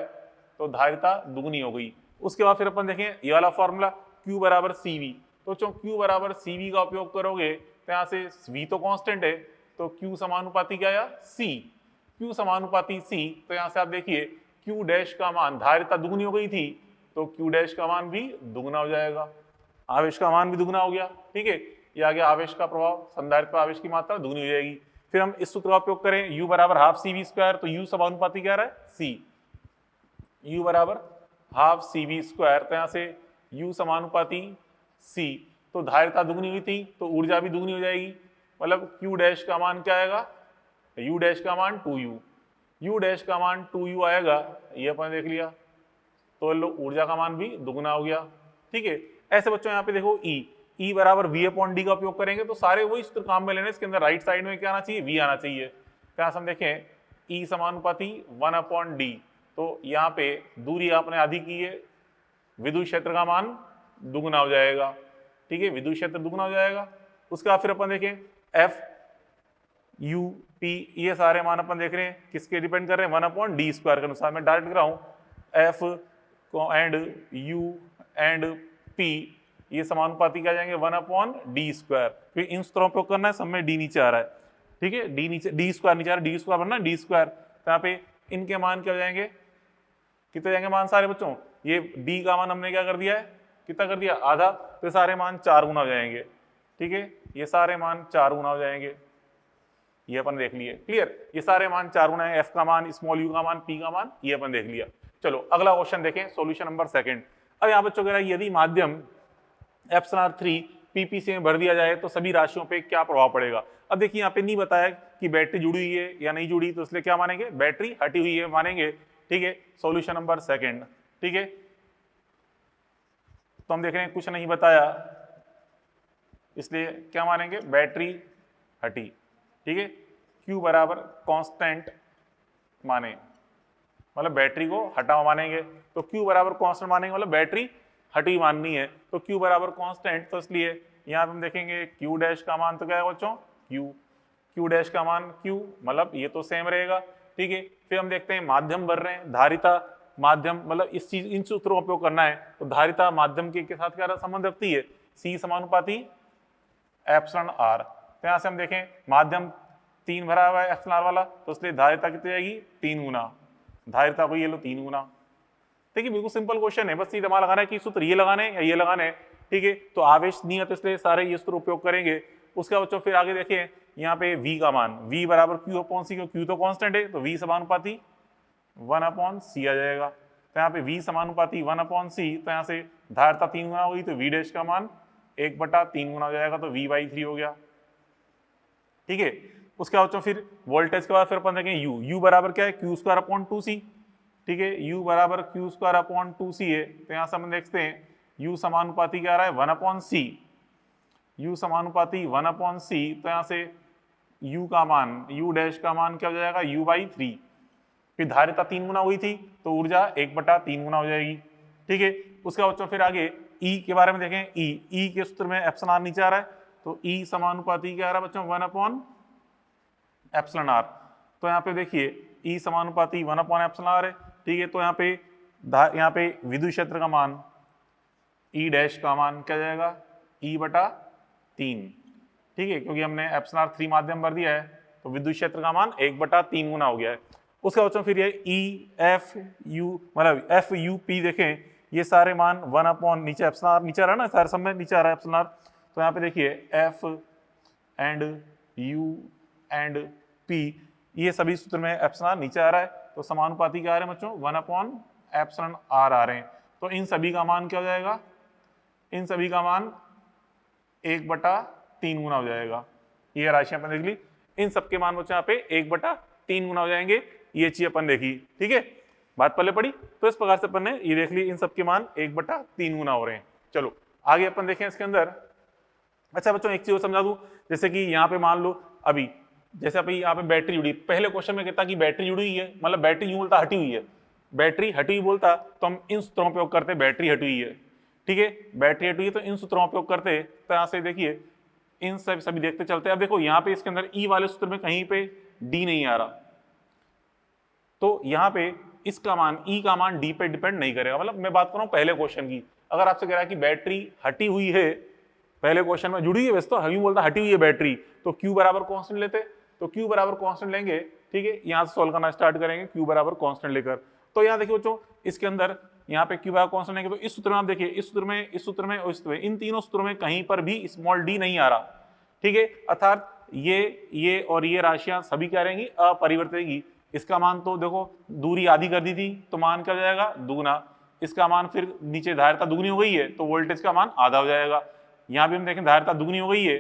तो धारिता दुगनी हो गई। उसके बाद फिर अपन देखें ये वाला फॉर्मूला, Q बराबर CV। तो जो Q बराबर CV का उपयोग करोगे तो यहाँ से V तो कांस्टेंट है, तो Q समानुपाती क्या आया, C। Q समानुपाती C, तो यहाँ से आप देखिए Q डैश का मान, धारिता दुगनी हो गई थी तो Q डैश का मान भी दुगना हो जाएगा, आवेश का मान भी दुगना हो गया। ठीक है, ये आ गया आवेश का प्रभाव, संधारित्र पर आवेश की मात्रा दुगनी हो जाएगी। फिर हम इस सूत्र का उपयोग करें, U बराबर हाफ CV स्क्वायर, तो U समानुपाती क्या रहा है, C, U बराबर हाफ CV स्क्वायर, तो यहाँ से U समानुपाती C, तो धारिता दुगनी हुई थी तो ऊर्जा भी दुगनी हो जाएगी, मतलब Q डैश का मान क्या आएगा, U डैश का मान 2U, U डैश का मान 2U आएगा, ये अपन देख लिया, तो लो ऊर्जा का मान भी दुगना हो गया। ठीक है, ऐसे बच्चों यहाँ पे देखो E बराबर V/d का उपयोग करेंगे तो सारे वही सूत्र काम में लेने, इसके अंदर राइट साइड में क्या आना चाहिए, V आना चाहिए। क्या हम देखें E समानुपाती 1/d, तो यहाँ पे दूरी आपने आधी की है, विद्युत क्षेत्र का मान दुगना हो जाएगा। ठीक है, विद्युत क्षेत्र दुगना हो जाएगा। उसके बाद फिर अपन देखें F U P, ये सारे मान अपन देख रहे हैं किसके डिपेंड कर रहे हैं, 1/d स्क्वायर के अनुसार। मैं डायरेक्ट कर रहा हूँ, F and U and P ये समानुपाती क्या जाएंगे, 1/d स्क्वायर। फिर इन सूत्रों को करना है, सब में d नीचे आ रहा है। ठीक है, d नीचे, d स्क्वायर नीचे आ रहा है, d स्क्वायर बनना d स्क्वायर, तो यहाँ पे इनके मान क्या हो जाएंगे, कितने जाएंगे मान सारे बच्चों, ये d का मान हमने क्या कर दिया है, कितना कर दिया, आधा, तो सारे मान 4 गुना हो जाएंगे। ठीक है, ये सारे मान 4 गुना हो जाएंगे, ये अपन देख लिए, क्लियर, ये सारे मान 4 गुना है, f का मान, स्मॉल u का मान, p का मान, ये अपन देख लिया। चलो अगला क्वेश्चन देखें, सॉल्यूशन नंबर 2। अब यहाँ बच्चों कह रहा है यदि माध्यम ε3 पीपीसी में भर दिया जाए तो सभी राशियों पे क्या प्रभाव पड़ेगा। अब देखिए यहाँ पे नहीं बताया कि बैटरी जुड़ी हुई है या नहीं जुड़ी, तो इसलिए क्या मानेंगे, बैटरी हटी हुई है मानेंगे। ठीक है, सॉल्यूशन नंबर 2। ठीक है, तो हम देख रहे हैं कुछ नहीं बताया, इसलिए क्या मानेंगे, बैटरी हटी। ठीक है, Q बराबर कांस्टेंट माने, मतलब बैटरी को हटा मानेंगे, तो Q बराबर कांस्टेंट मानेंगे, मतलब बैटरी हटी माननी है, तो Q बराबर कांस्टेंट, तो इसलिए यहाँ पे हम देखेंगे Q डैश का मान तो क्या है बच्चों, Q डैश का मान Q, मतलब ये तो सेम रहेगा। ठीक है, फिर हम देखते हैं माध्यम भर रहे हैं, धारिता माध्यम, मतलब इस चीज, इन सूत्रों का उपयोग करना है, तो धारिता माध्यम के साथ क्या संबंध रखती है, C समानुपाती एप्सिलॉन R। तो यहाँ से हम देखें माध्यम 3 भरा हुआ है एप्सिलॉन R वाला, तो इसलिए धारिता कितनी जाएगी, 3 गुना, धारिता को ये लो 3 गुना। देखिए बिल्कुल सिंपल क्वेश्चन है, बस ये दिमाग लगाना है कि सूत्र ये लगाने हैं या ये लगाने हैं। ठीक है, तो आवेश नहीं है तो इसलिए सारे ये सूत्र उपयोग करेंगे, उसका बच्चों फिर आगे देखिए यहाँ पे v का मान v बराबर q अपॉन सी, q तो कांस्टेंट है तो v समानुपाती 1 अपॉन सी आ जाएगा। तो यहाँ पे v समानुपाती 1 अपॉन सी, तो यहाँ से धारता 3 गुना होगी तो v डैश का मान 1/3 गुना हो जाएगा, तो v/3 हो गया। ठीक है, उसके बाद फिर वोल्टेज के बाद फिर अपन देखें u बराबर क्या है, q स्क्वायर अपॉन 2c। ठीक है, u बराबर q स्क्वायर अपॉन 2c है, तो यहाँ से हम देखते हैं u समानुपाती क्या आ रहा है 1 अपॉन सी, u समानुपाती 1 अपॉन सी, तो यहाँ से u का मान u डैश का मान क्या हो जाएगा u/3। फिर धारिता 3 गुना हुई थी तो ऊर्जा 1/3 गुना हो जाएगी। ठीक है, उसका बच्चों फिर आगे E के बारे में देखें, E के सूत्र में एप्सिलॉन आर नीचे आ रहा है, तो E समानुपाती क्या आ रहा है बच्चों 1 अपॉन एप्सिलॉन आर। तो यहाँ पे देखिए E समानुपाती 1 अपॉन एप्सिलॉन आर है। ठीक है, तो यहाँ पे विद्युत क्षेत्र का मान E डैश का मान क्या जाएगा E/3। ठीक है, क्योंकि हमने एप्सिलॉन आर 3 माध्यम भर दिया है तो विद्युत क्षेत्र का मान 1/3 गुना हो गया है। उसका बच्चों फिर ये E/F/U मतलब F/U/P देखें, ये सारे मान 1 अपॉन नीचे एप्सिलॉन आर नीचे आ रहा है ना, सारे सब में नीचे आ रहा है एप्सिलॉन आर। तो यहाँ पे देखिए F and U and P ये सभी सूत्र में एप्सिलॉन आर नीचे आ रहा है, तो समानुपाती क्या आ रहे हैं बच्चों 1 अपॉन एप्सिलॉन आर आ रहे हैं। तो इन सभी का मान क्या हो जाएगा, इन सभी का मान 1/3 गुना हो जाएगा। ये राशि अपन देख ली, इन सबके मान बच्चों यहाँ पे 1/3 गुना हो जाएंगे, ये चीज अपन देखी। ठीक है, बात पहले पड़ी, तो इस प्रकार से अपन ने ये देख ली इन सबके मान 1/3 गुना हो रहे हैं। चलो आगे अपन देखें इसके अंदर। अच्छा बच्चों एक चीज समझा दूं, जैसे कि यहाँ पे मान लो अभी जैसे अभी यहाँ पे बैटरी जुड़ी, पहले क्वेश्चन में कहता कि बैटरी जुड़ी हुई है, मतलब बैटरी यूं बोलता हटी हुई है, बैटरी हटी हुई बोलता तो हम इन सूत्रों का उपयोग करते बैटरी हटी हुई है। ठीक है, बैटरी हटी हुई है तो इन सूत्रों का उपयोग करते, तो यहाँ से देखिए इन सभी देखते चलते। अब देखो यहाँ पे इसके अंदर ई वाले सूत्र में कहीं पे डी नहीं आ रहा, तो यहाँ पे इसका मान ई का मान डी पे डिपेंड नहीं करेगा। मतलब मैं बात कर रहा हूँ पहले क्वेश्चन की, अगर आपसे कह रहा है कि बैटरी हटी हुई है, पहले क्वेश्चन में जुड़ी है वैसे तो हमें बोलता हटी हुई है बैटरी, तो क्यू बराबर कांस्टेंट लेते, तो क्यू बराबर कांस्टेंट लेंगे। ठीक है, यहाँ से सॉल्व करना स्टार्ट करेंगे क्यू बराबर कांस्टेंट लेकर। तो यहाँ देखिए बच्चों इसके अंदर यहाँ पे क्यू बराबर कांस्टेंट लेंगे, तो इस सूत्र में आप देखिए इस सूत्र में, इस सूत्र में और इस सूत्र में, इन तीनों सूत्रों में कहीं पर भी स्मॉल डी नहीं आ रहा। ठीक है, अर्थात ये और ये राशियां सभी क्या रहेंगी अपरिवर्तित रहेंगी। इसका मान तो देखो दूरी आधी कर दी थी तो मान क्या हो जाएगा दुगुना, इसका मान फिर नीचे धारिता दुगनी हो गई है तो वोल्टेज का मान आधा हो जाएगा। यहाँ भी हम देखें धारिता दुगनी हो गई है,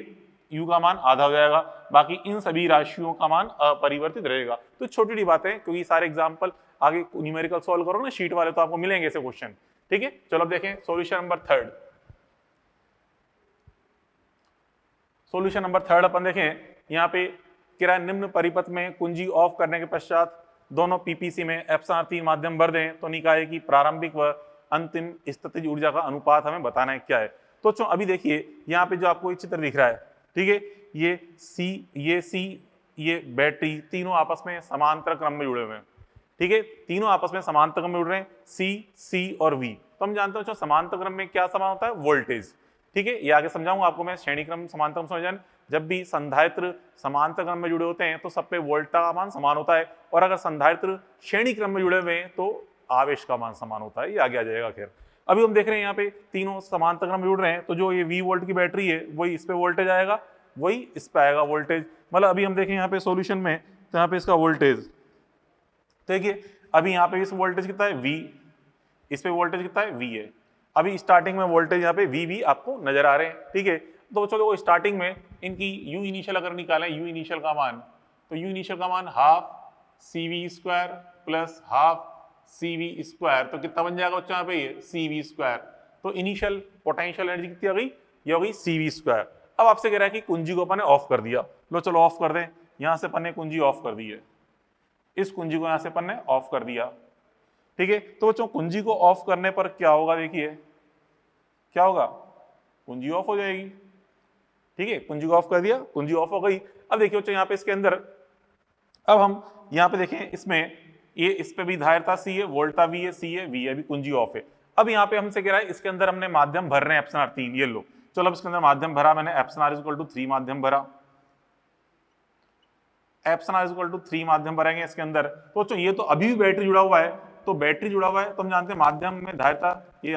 यू का मान आधा हो जाएगा, बाकी इन सभी राशियों का मान अपरिवर्तित रहेगा। तो छोटी छोटी बातें, क्योंकि सारे एग्जाम्पल आगे न्यूमेरिकल सॉल्व करोगे ना शीट वाले तो आपको मिलेंगे ऐसे क्वेश्चन। ठीक है, चलो अब देखें सॉल्यूशन नंबर 3। सॉल्यूशन नंबर 3 अपन देखें, यहाँ पे किराया निम्न परिपथ में कुंजी ऑफ करने के पश्चात दोनों पीपीसी में एप्सिलॉन 3 माध्यम भर दें तो निकाय की प्रारंभिक व अंतिम स्थितिज ऊर्जा का अनुपात हमें बताना है क्या है। तो अभी देखिए यहाँ पे जो आपको ये चित्र दिख रहा है, ठीक है, ये सी ये बैटरी तीनों आपस में समांतर क्रम में जुड़े हुए हैं। ठीक है, तीनों आपस में समांतर क्रम में जुड़ रहे हैं, सी और वी। तो हम जानते हैं समांतर क्रम में क्या समान होता है, वोल्टेज। ठीक है, ये आगे समझाऊंगा आपको मैं, श्रेणी क्रम समांतर क्रम समझ। जब भी संधारित्र समांतर क्रम में जुड़े होते हैं तो सब पे वोल्ट का मान समान होता है, और अगर संधारित्र श्रेणी क्रम में जुड़े हुए हैं तो आवेश का मान समान होता है। ये आगे आ जाएगा। खैर अभी हम देख रहे हैं यहाँ पे तीनों समांतर क्रम में जुड़ रहे हैं, तो जो ये V वोल्ट की बैटरी है वही इस पे वोल्टेज आएगा, वही इस पे आएगा वोल्टेज। मतलब अभी हम देखें यहाँ पे सॉल्यूशन में, तो यहाँ पे इसका वोल्टेज देखिए, अभी यहाँ पे इस वोल्टेज कितना है V, इस पे वोल्टेज कितना है V है। अभी स्टार्टिंग में वोल्टेज यहाँ पे V आपको नजर आ रहे हैं। ठीक है, तो चलो स्टार्टिंग में इनकी U इनिशियल अगर निकालें, U इनिशियल का मान, तो U इनिशियल का मान half CV square plus half CV square, तो कितना बन जाएगा बच्चों यहाँ पे ये CV स्क्वायर। तो इनिशियल पोटेंशियल एनर्जी कितनी आ गई, ये हो गई CV स्क्वायर। अब आपसे कह रहा है कि कुंजी को अपन ने ऑफ कर दिया, लो चलो ऑफ कर दें। यहाँ से अपन ने कुंजी ऑफ कर दी है, इस कुंजी को यहाँ से अपन ने ऑफ कर दिया। ठीक है, तो बच्चों कुंजी को ऑफ करने पर क्या होगा, देखिए क्या होगा, कुंजी ऑफ हो जाएगी। ठीक है, कुंजी को ऑफ कर दिया, कुंजी ऑफ हो गई। अब देखिए बच्चों यहाँ पे इसके अंदर, अब हम यहाँ पे देखें इसमें, ये इस पे भी धारिता सी है, वोल्टा भी है, सी है, वी है, अभी कुंजी ऑफ है। अब यहाँ पे हमसे कह रहा है इसके अंदर हमने माध्यम भर रहे हैं एप्सिलॉन 3, ये लो चलो। अब इसके अंदर माध्यम भरा मैंने, एप्सिलॉन 3 माध्यम भरा, एप्सिलॉन 3 माध्यम भरेंगे इसके अंदर। तो ये तो अभी भी बैटरी जुड़ा हुआ है, तो बैटरी जुड़ा हुआ है तो हम जानते हैं माध्यम में धारिता ये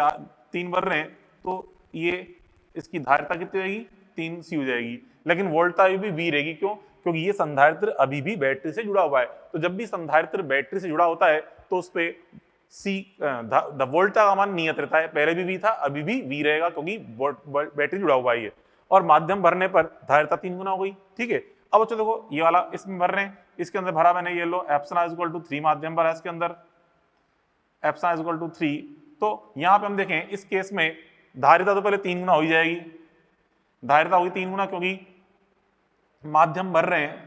3 भर रहे हैं, तो ये इसकी धारिता कितनी होगी 3 सी हो जाएगी, लेकिन वोल्टता अभी भी वी रहेगी। क्यों? क्योंकि ये संधारित्र अभी भी बैटरी से जुड़ा हुआ है। तो जब भी संधारित्र बैटरी से जुड़ा होता है तो उस पे सी द वोल्टता का मान नियत रहता है। पहले भी वी था, अभी भी वी रहेगा, क्योंकि बैटरी जुड़ा हुआ है ये। और माध्यम भरने पर धारिता 3 गुना हो गई। ठीक है, अब बच्चों देखो ये वाला इसमें भर रहे हैं, इसके अंदर भरा मैंने, ये लो एप्सिलॉन इक्वल टू 3 माध्यम भरा इसके अंदर, एप्सिलॉन इक्वल टू 3। तो यहाँ पे हम देखें इस केस में धारिता तो पहले 3 गुना हो ही जाएगी, धारिता होगी 3 गुना, क्योंकि माध्यम भर रहे हैं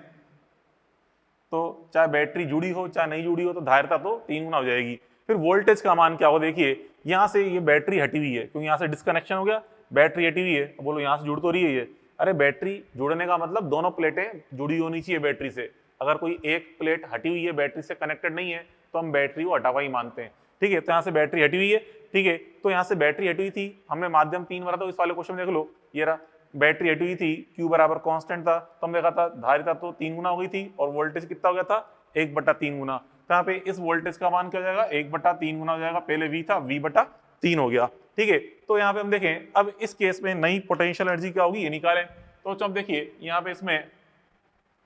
तो चाहे बैटरी जुड़ी हो चाहे नहीं जुड़ी हो तो धारिता तो 3 गुना हो जाएगी। फिर वोल्टेज का मान क्या हो, देखिए यहाँ से ये बैटरी हटी हुई है, क्योंकि यहाँ से डिस्कनेक्शन हो गया, बैटरी हटी हुई है। बोलो यहाँ से जुड़ तो रही है ये, अरे बैटरी जुड़ने का मतलब दोनों प्लेटें जुड़ी होनी चाहिए बैटरी से। अगर कोई एक प्लेट हटी हुई है, बैटरी से कनेक्टेड नहीं है, तो हम बैटरी को हटा हुआ ही मानते हैं। ठीक है, तो यहाँ से बैटरी हटी हुई है। ठीक है, तो यहाँ से बैटरी हटी हुई थी, हमने माध्यम 3 भरा, तो इस वाले क्वेश्चन में देख लो ये रहा, बैटरी हटी हुई थी, Q बराबर कांस्टेंट था, तो हमने देखा था धारिता तो 3 गुना हो गई थी, और वोल्टेज कितना हो गया था 1/3 गुना। तो यहाँ पे इस वोल्टेज का मान क्या हो जाएगा, 1/3 गुना हो जाएगा। पहले V था, V/3 हो गया। ठीक है, तो यहाँ पे हम देखें अब इस केस में नई पोटेंशियल एनर्जी क्या होगी ये निकालें। तो अब देखिए यहाँ पे इसमें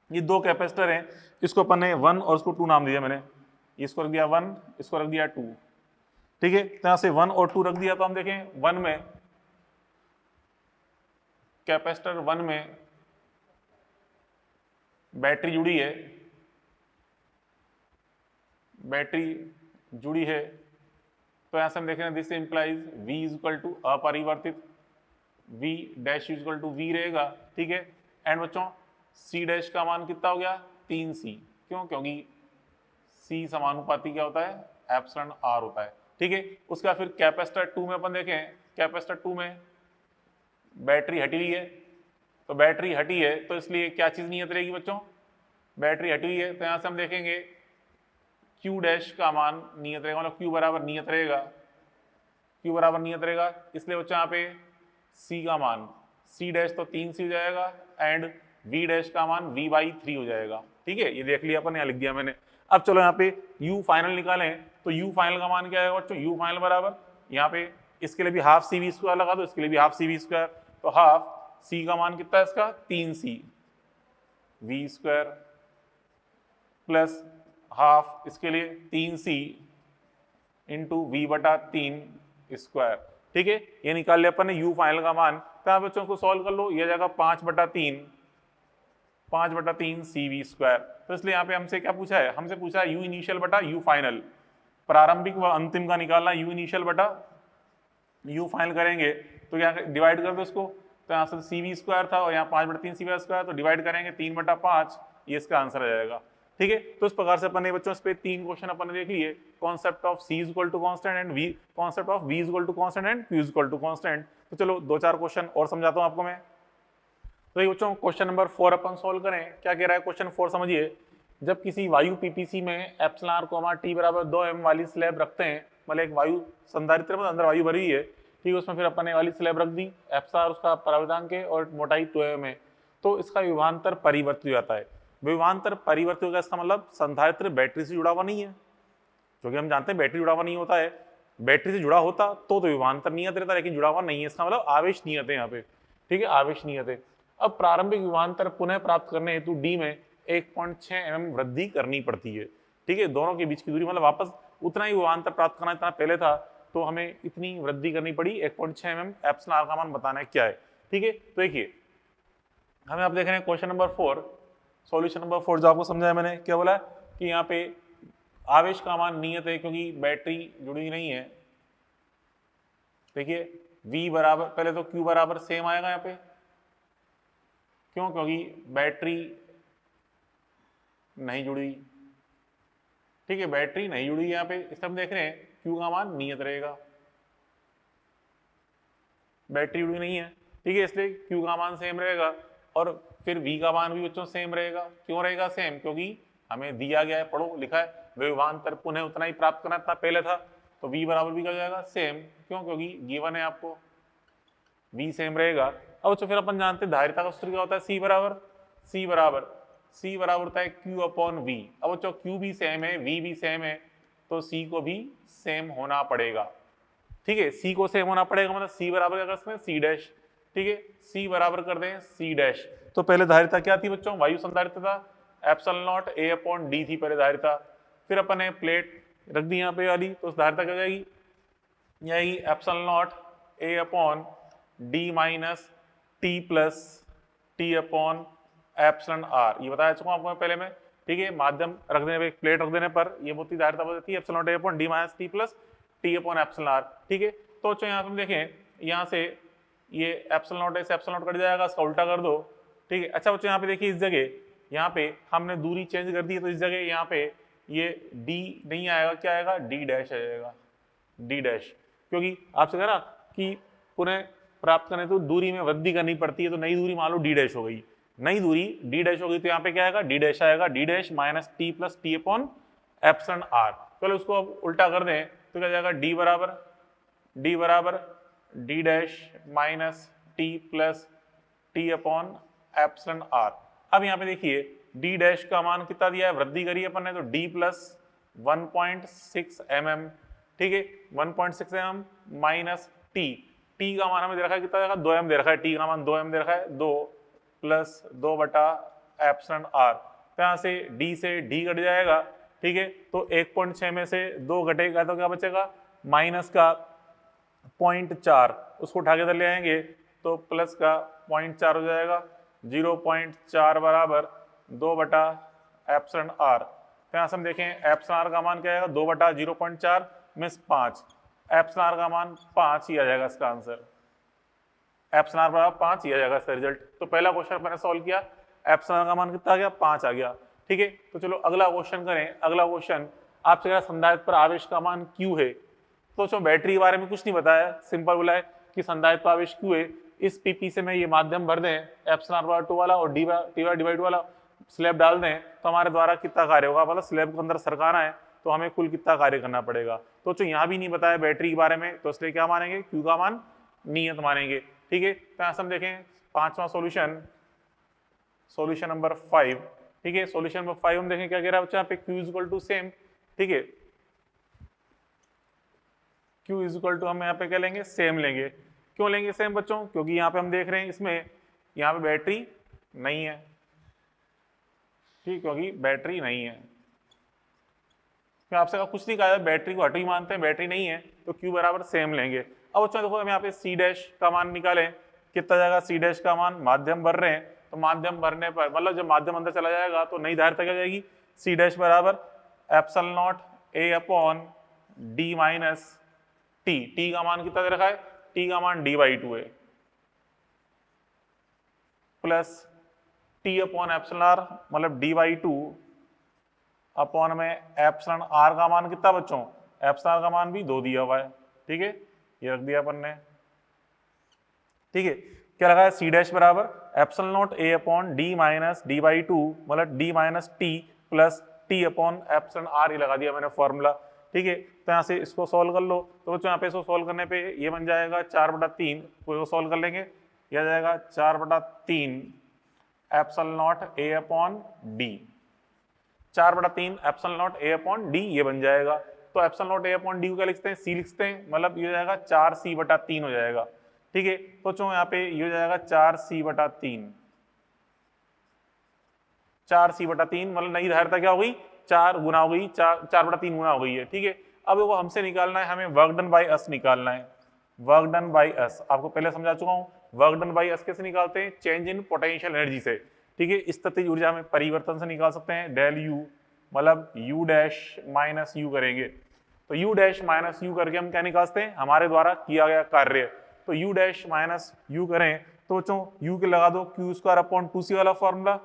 ये दो कैपेसिटर हैं, इसको अपन ने 1 और इसको 2 नाम दिया मैंने, इसको रख दिया 1, इसको रख दिया 2। ठीक है, तो यहाँ से 1 और 2 रख दिया। तो हम देखें 1 में, कैपेसिटर 1 में बैटरी जुड़ी है, बैटरी जुड़ी है, तो यहां से हम देख रहे हैं this implies V is equal to अपरिवर्तित, V dash is equal to V रहेगा। ठीक है, एंड बच्चों C डैश का मान कितना हो गया 3C। क्यों? क्योंकि C समानुपाती क्या होता है, एप्सिलॉन R होता है। ठीक है, उसके बाद फिर कैपेसिटर 2 में अपन देखें, कैपेसिटर 2 में बैटरी हटी हुई है, तो बैटरी हटी है तो इसलिए क्या चीज नियत रहेगी बच्चों, बैटरी हटी हुई है, तो यहां से हम देखेंगे Q डैश का मान नियत रहेगा, मतलब Q बराबर नियत रहेगा, Q बराबर नियत रहेगा। इसलिए बच्चों यहाँ पे C का मान, C डैश तो 3C हो जाएगा, एंड V डैश का मान V/3 हो जाएगा। ठीक है, ये देख लिया अपन, यहाँ लिख दिया मैंने। अब चलो यहाँ पे U फाइनल निकालें, तो U फाइनल का मान क्या है बच्चों, U फाइनल बराबर यहाँ पे इसके लिए भी हाफ CV² लगा दो, इसके लिए भी हाफ CV², तो हाफ C का मान कितना है इसका 3C V² प्लस हाफ इसके लिए 3C इंटू V/3²। ठीक है, ये निकाल लिया अपन ने U फाइनल का मान। तो यहाँ बच्चों को सॉल्व कर लो, ये जाएगा 5/3 CV²। तो इसलिए यहाँ पे हमसे क्या पूछा है, हमसे पूछा है U इनिशियल बटा U फाइनल, प्रारंभिक व अंतिम का निकालना, U इनिशियल बटा U फाइनल करेंगे तो क्या डिवाइड कर दो इसको, तो यहाँ से CV² था और यहाँ 5/3 CV², तो डिवाइड करेंगे 3/5, ये इसका आंसर आ जाएगा। ठीक है, तो इस प्रकार से अपन ने बच्चों इस पे 3 क्वेश्चन अपन ने देख लिए, concept of C equal to constant and V, concept of V equal to constant and Q equal to constant. तो चलो 2-4 क्वेश्चन और समझाता हूँ आपको मैं। तो ये बच्चों क्वेश्चन नंबर 4 अपन सोल्व करें। क्या कह रहा है क्वेश्चन 4, समझिए। जब किसी वायु पीपीसी में एप्सिलॉन r, T बराबर 2m वाली स्लैब रखते हैं, मतलब एक वायु संधारित्र में अंदर वायु भरी है, ठीक है, उसमें फिर अपन ने वाली स्लैब रख दी, एप्सिलॉन उसका परावर्तनांक है और मोटाई 2m है, तो इसका विभवांतर परिवर्तित हो जाता है। विभवांतर परिवर्तित होगा, इसका मतलब संधारित्र बैटरी से जुड़ा हुआ नहीं है, क्योंकि हम जानते हैं बैटरी जुड़ा हुआ नहीं होता है। बैटरी से जुड़ा होता तो विभवांतर नियत रहता, लेकिन जुड़ा हुआ नहीं है, इसका मतलब आवेश नियत है यहाँ पे। ठीक है, आवेश नियत है। अब प्रारंभिक विभवांतर पुनः प्राप्त करने हेतु डी में 1.6 mm वृद्धि करनी पड़ती है। ठीक है, दोनों के बीच की दूरी, मतलब वापस उतना ही विभवांतर प्राप्त करना जितना पहले था, तो हमें इतनी वृद्धि करनी पड़ी 1.6 mm। एप्सिलॉन r का मान बताना है क्या है। ठीक है, तो देखिए हमें आप देख रहे हैं क्वेश्चन नंबर 4, सॉल्यूशन नंबर 4 जो आपको समझाया मैंने, क्या बोला कि यहाँ पे आवेश का मान नियत है क्योंकि बैटरी जुड़ी नहीं है। देखिए V बराबर, पहले तो Q बराबर सेम आएगा यहाँ पे, क्यों? क्योंकि बैटरी नहीं जुड़ी। ठीक है, बैटरी नहीं जुड़ी यहाँ पे, इसलिए हम देख रहे हैं Q का मान नियत रहेगा, बैटरी जुड़ी नहीं है। ठीक है, इसलिए Q का मान सेम रहेगा और फिर V का मान भी बच्चों सेम रहेगा। क्यों रहेगा सेम? क्योंकि हमें दिया गया है, पढ़ो लिखा है, विभवांतर पुनः उतना ही प्राप्त करना था पहले था, तो V बराबर भी क्या जाएगा सेम। क्यों? क्योंकि गिवन है आपको, V सेम रहेगा। अब तो फिर अपन जानते हैं धारिता का सूत्र क्या होता है, C बराबर होता है Q/V। अब बच्चों Q भी सेम है, V भी सेम है, तो C को भी सेम होना पड़ेगा। ठीक है, C को सेम होना पड़ेगा, मतलब C बराबर क्या कर सकते हैं, C डैश। ठीक है, C बराबर कर दें C डैश। तो पहले धारिता क्या थी बच्चों, वायु संधारिता था, epsilon not A upon D थी पहले धारिता। फिर अपन ने प्लेट रख दी यहाँ पे वाली, तो उस धारिता क्या हो जाएगी, यही epsilon not A upon D minus T plus T upon epsilon R, ये बताया चुका आपको मैं पहले में। ठीक है, माध्यम रख देने पे, प्लेट रख देने पर ये होती धारिता बदलती है epsilon not A upon D minus T plus T upon epsilon R। ठीक है, तो यहाँ पे हम देखें, यहाँ से ये एप्सिलॉन नॉट से एप्सिलॉन नॉट कट जाएगा, इसका उल्टा कर दो। ठीक है, अच्छा बच्चों यहाँ पे देखिए, इस जगह यहाँ पे हमने दूरी चेंज कर दी है, तो इस जगह यहाँ पे ये D नहीं आएगा, क्या आएगा, D डैश आ जाएगा, D डैश, क्योंकि आपसे कहा ना कि पुनः प्राप्त करने तो दूरी में वृद्धि करनी पड़ती है, तो नई दूरी मान लो D डैश हो गई, नई दूरी D डैश हो गई, तो यहाँ पे क्या आएगा, D डैश आएगा, D dash minus T plus T upon epsilon R। चलो उसको अब उल्टा कर दें, तो क्या जाएगा, D बराबर D dash minus T plus T upon epsilon R। अब यहाँ पे देखिए D डैश का मान कितना दिया है, वृद्धि करी अपन ने, तो D प्लस 1.6 mm, ठीक है, 1.6 mm माइनस T, T का मान हमें दे रखा है कितना देगा, 2 m दे रखा है, T का मान 2 m दे रखा है, 2 प्लस 2 बटा एप्सिलॉन R। तो यहाँ से D से D कट जाएगा, ठीक है, तो 1.6 में से 2 घटेगा तो क्या बचेगा, माइनस का 0.4, उसको उठा के इधर ले आएंगे तो प्लस का 0.4 हो जाएगा, 0.4 बराबर 2 बटा एप्सिलॉन R। तो यहाँ से हम देखें एप्सिलॉन R का मान क्या आएगा, 2 बटा 0.4 मीन्स 5, एप्सिलॉन R का मान 5 ही आ जाएगा इसका आंसर, एप्सिलॉन R बराबर 5 ही आ जाएगा इसका रिजल्ट। तो पहला क्वेश्चन मैंने सॉल्व किया, एप्सिलॉन R का मान कितना आ गया, 5 आ गया। ठीक है, तो चलो अगला क्वेश्चन करें। अगला क्वेश्चन आपसे कह रहा संधारित्र पर आवेश का मान Q है, तो जो बैटरी के बारे में कुछ नहीं बताया, सिंपल बोला है कि संधारित्र पर आवेश Q है, इस PP से मैं ये माध्यम भर दें एप्सिलॉन R बराबर 2 वाला और T/2 वाला स्लैब डाल दें, तो हमारे द्वारा कितना कार्य होगा, मतलब स्लैब के अंदर सरकाना है तो हमें कुल कितना कार्य करना पड़ेगा। तो जो यहाँ भी नहीं बताया बैटरी के बारे में, तो इसलिए क्या मानेंगे, Q का मान नियत मानेंगे। ठीक है, तो यहाँ से हम देखें पांचवा सॉल्यूशन, सॉल्यूशन नंबर 5। ठीक है, सॉल्यूशन नंबर 5 हम देखें क्या कह रहा है बच्चा, यहाँ पे Q is equal to same. ठीक है, Q इज इक्वल टू हम यहाँ पे क्या लेंगे, सेम लेंगे। क्यों लेंगे सेम बच्चों, क्योंकि यहाँ पे हम देख रहे हैं इसमें यहाँ पे बैटरी नहीं है, ठीक, क्योंकि बैटरी नहीं है, तो आपसे कुछ नहीं कहा, बैटरी को हटो ही मानते हैं, बैटरी नहीं है, तो Q बराबर सेम लेंगे। अब बच्चों देखो हम यहाँ पे C डैश का मान निकालें, कितना जाएगा C डैश का मान, माध्यम भर रहे हैं, तो माध्यम भरने पर मतलब जब माध्यम अंदर चला जाएगा तो नई धारिता क्या जाएगी, C डैश बराबर epsilon not A upon D minus T, T का मान कितना दे रखा है, T का मान D/2 है, plus T upon epsilon R मतलब D/2 अपॉन में एप्सिलॉन R का मान कितना बच्चों, एप्सिलॉन R का मान भी 2 दिया हुआ है। ठीक है, ये रख दिया अपन ने। ठीक है, क्या लगा है, C डैश बराबर epsilon not A upon D minus D/2 मतलब D minus T plus T upon epsilon R, ये लगा दिया मैंने फॉर्मूला। ठीक है, तो यहाँ से इसको सॉल्व कर लो, तो बच्चों यहाँ पे इसको सॉल्व करने पे ये बन जाएगा 4/3, को सॉल्व कर लेंगे, यह आ जाएगा 4/3 epsilon not A upon D, 4/3 epsilon not A upon D ये बन जाएगा। तो epsilon not A upon D को क्या लिखते हैं, C लिखते हैं, मतलब ये हो जाएगा 4C/3 हो जाएगा। ठीक है, तो बच्चों यहाँ पे ये हो जाएगा 4C/3, 4C/3 मतलब नई धारिता क्या हो गई, 4 गुना हो गई, 4/3 गुना हो गई है। ठीक है, अब वो हमसे निकालना है, हमें वर्क डन बाय अस निकालना है, वर्क डन बाय अस आपको पहले समझा चुका हूँ। वर्क डन बाय अस कैसे निकालते हैं, चेंज इन पोटेंशियल एनर्जी से। ठीक है, इस स्थितिज ऊर्जा में परिवर्तन से निकाल सकते हैं, डेल U मतलब U डैश माइनस U करेंगे, तो U डैश माइनस U करके हम क्या निकालते हैं, हमारे द्वारा किया गया कार्य। तो U डैश माइनस U करें तो बच्चों U के लगा दो Q स्क्वायर अपॉन 2C वाला फॉर्मूला,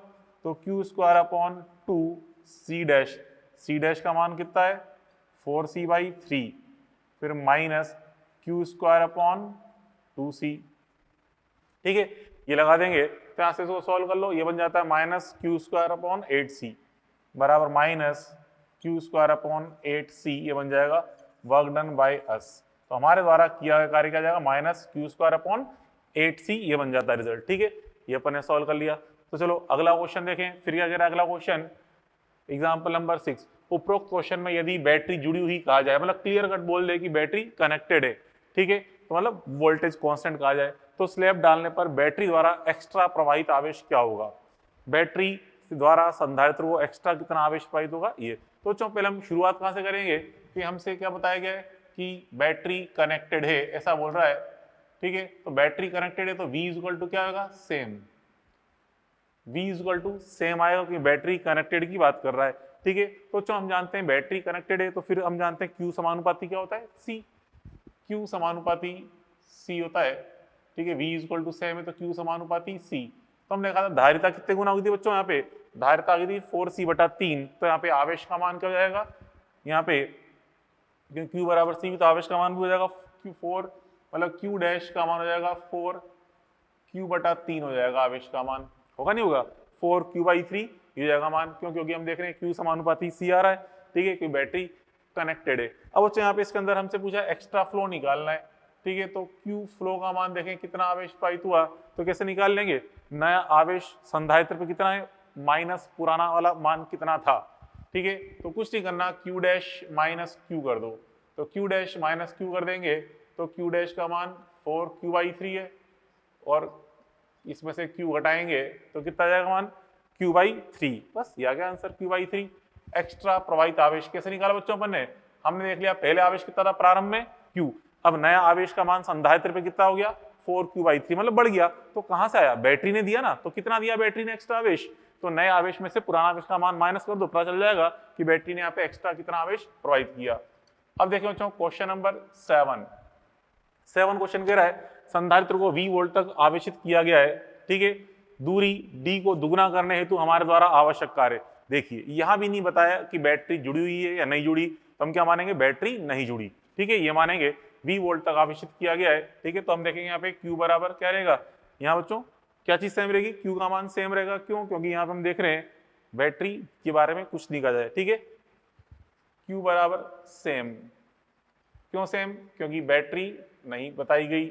तो Q square upon 2C dash, C dash का मान कितना है 4C/3, फिर minus Q square upon 2C। ठीक है, ये लगा देंगे तो यहाँ से इसको सॉल्व कर लो, ये बन जाता है minus Q square upon 8C बराबर minus Q square upon 8C, ये बन जाएगा वर्क डन बाय अस। तो हमारे द्वारा किया गया कार्य क्या जाएगा, minus Q square upon 8C, ये बन जाता है रिजल्ट। ठीक है, ये अपन ने सॉल्व कर लिया। तो चलो अगला क्वेश्चन देखें, फिर क्या कह रहा है अगला क्वेश्चन, एग्जाम्पल नंबर 6। उपरोक्त क्वेश्चन में यदि बैटरी जुड़ी हुई कहा जाए, मतलब क्लियर कट बोल दे कि बैटरी कनेक्टेड है, ठीक है, तो मतलब वोल्टेज कांस्टेंट कहा जाए, तो स्लैब डालने पर बैटरी द्वारा एक्स्ट्रा प्रवाहित आवेश क्या होगा, बैटरी द्वारा संधारित्र को एक्स्ट्रा कितना आवेश प्रवाहित होगा ये। तो बच्चों पहले हम शुरुआत कहाँ से करेंगे कि हमसे क्या बताया गया है कि बैटरी कनेक्टेड है, ऐसा बोल रहा है, ठीक है। तो बैटरी कनेक्टेड है तो V इक्वल टू क्या होगा, same, V equal to same आएगा क्योंकि बैटरी कनेक्टेड की बात कर रहा है, ठीक है। तो जो हम जानते हैं बैटरी कनेक्टेड है तो फिर हम जानते हैं Q समानुपाती क्या होता है, C, Q समानुपाती C होता है, ठीक है। V इक्वल टू सेम है तो Q समानुपाती C। तो हमने कहा था धारिता कितने गुना होगी थी बच्चों, यहाँ पे धारिता आ गई थी 4C/3, तो यहाँ पे आवेश का मान क्या हो जाएगा, यहाँ पे क्योंकि Q बराबर C तो आवेश का मान भी हो जाएगा Q4, मतलब Q डैश का मान हो जाएगा 4Q/3 हो जाएगा, आवेश का मान होगा नहीं होगा 4Q/3 ये हो जाएगा मान, क्यों, क्योंकि हम देख रहे हैं Q समानुपाती C आ रहा है, ठीक है, क्योंकि बैटरी कनेक्टेड है। अब बच्चों यहाँ पे इसके अंदर हमसे पूछा एक्स्ट्रा फ्लो निकालना है, ठीक है। तो Q फ्लो का मान देखें कितना आवेश प्रवाहित हुआ, तो कैसे निकाल लेंगे, नया आवेश संधारित्र पे कितना है माइनस पुराना वाला मान कितना था, ठीक है। तो कुछ नहीं करना, Q डैश माइनस Q कर दो, तो Q डैश माइनस Q कर देंगे तो Q डैश का मान 4Q/3 है, और इसमें से Q घटाएंगे तो कितना आ जाएगा मान Q/3, बस ये आ गया आंसर Q/3। एक्स्ट्रा प्रवाहित आवेश कैसे निकाला बच्चों अपन ने, हमने देख लिया पहले आवेश कितना था प्रारंभ में Q, अब नया आवेश का मान संधारित्र पे कितना हो गया 4Q/3, मतलब बढ़ गया, तो कहां से आया, बैटरी ने दिया ना, तो कितना दिया बैटरी ने एक्स्ट्रा आवेश, तो नए आवेश में से पुराना आवेश का मान माइनस कर दो, पता चल जाएगा कि बैटरी ने यहाँ पे एक्स्ट्रा कितना आवेश प्रवाहित किया। अब देखिए बच्चों क्वेश्चन नंबर 7 क्वेश्चन कह रहा है संधारित्र को V वोल्ट तक आवेशित किया गया है, ठीक है, दूरी D को दुगना करने हेतु हमारे द्वारा आवश्यक कार्य। देखिए यहां भी नहीं बताया कि बैटरी जुड़ी हुई है या नहीं जुड़ी, तो हम क्या मानेंगे, बैटरी नहीं जुड़ी, ठीक है, ये मानेंगे V वोल्ट तक आवेशित किया गया है, ठीक है। तो हम देखेंगे यहाँ पे Q बराबर क्या रहेगा, यहाँ बच्चों क्या चीज सेम रहेगी, Q का मान सेम रहेगा, क्यों, क्योंकि यहाँ पे हम देख रहे हैं बैटरी के बारे में कुछ नहीं कहा जाए, ठीक है। Q बराबर सेम, क्यों सेम, क्योंकि बैटरी नहीं बताई गई,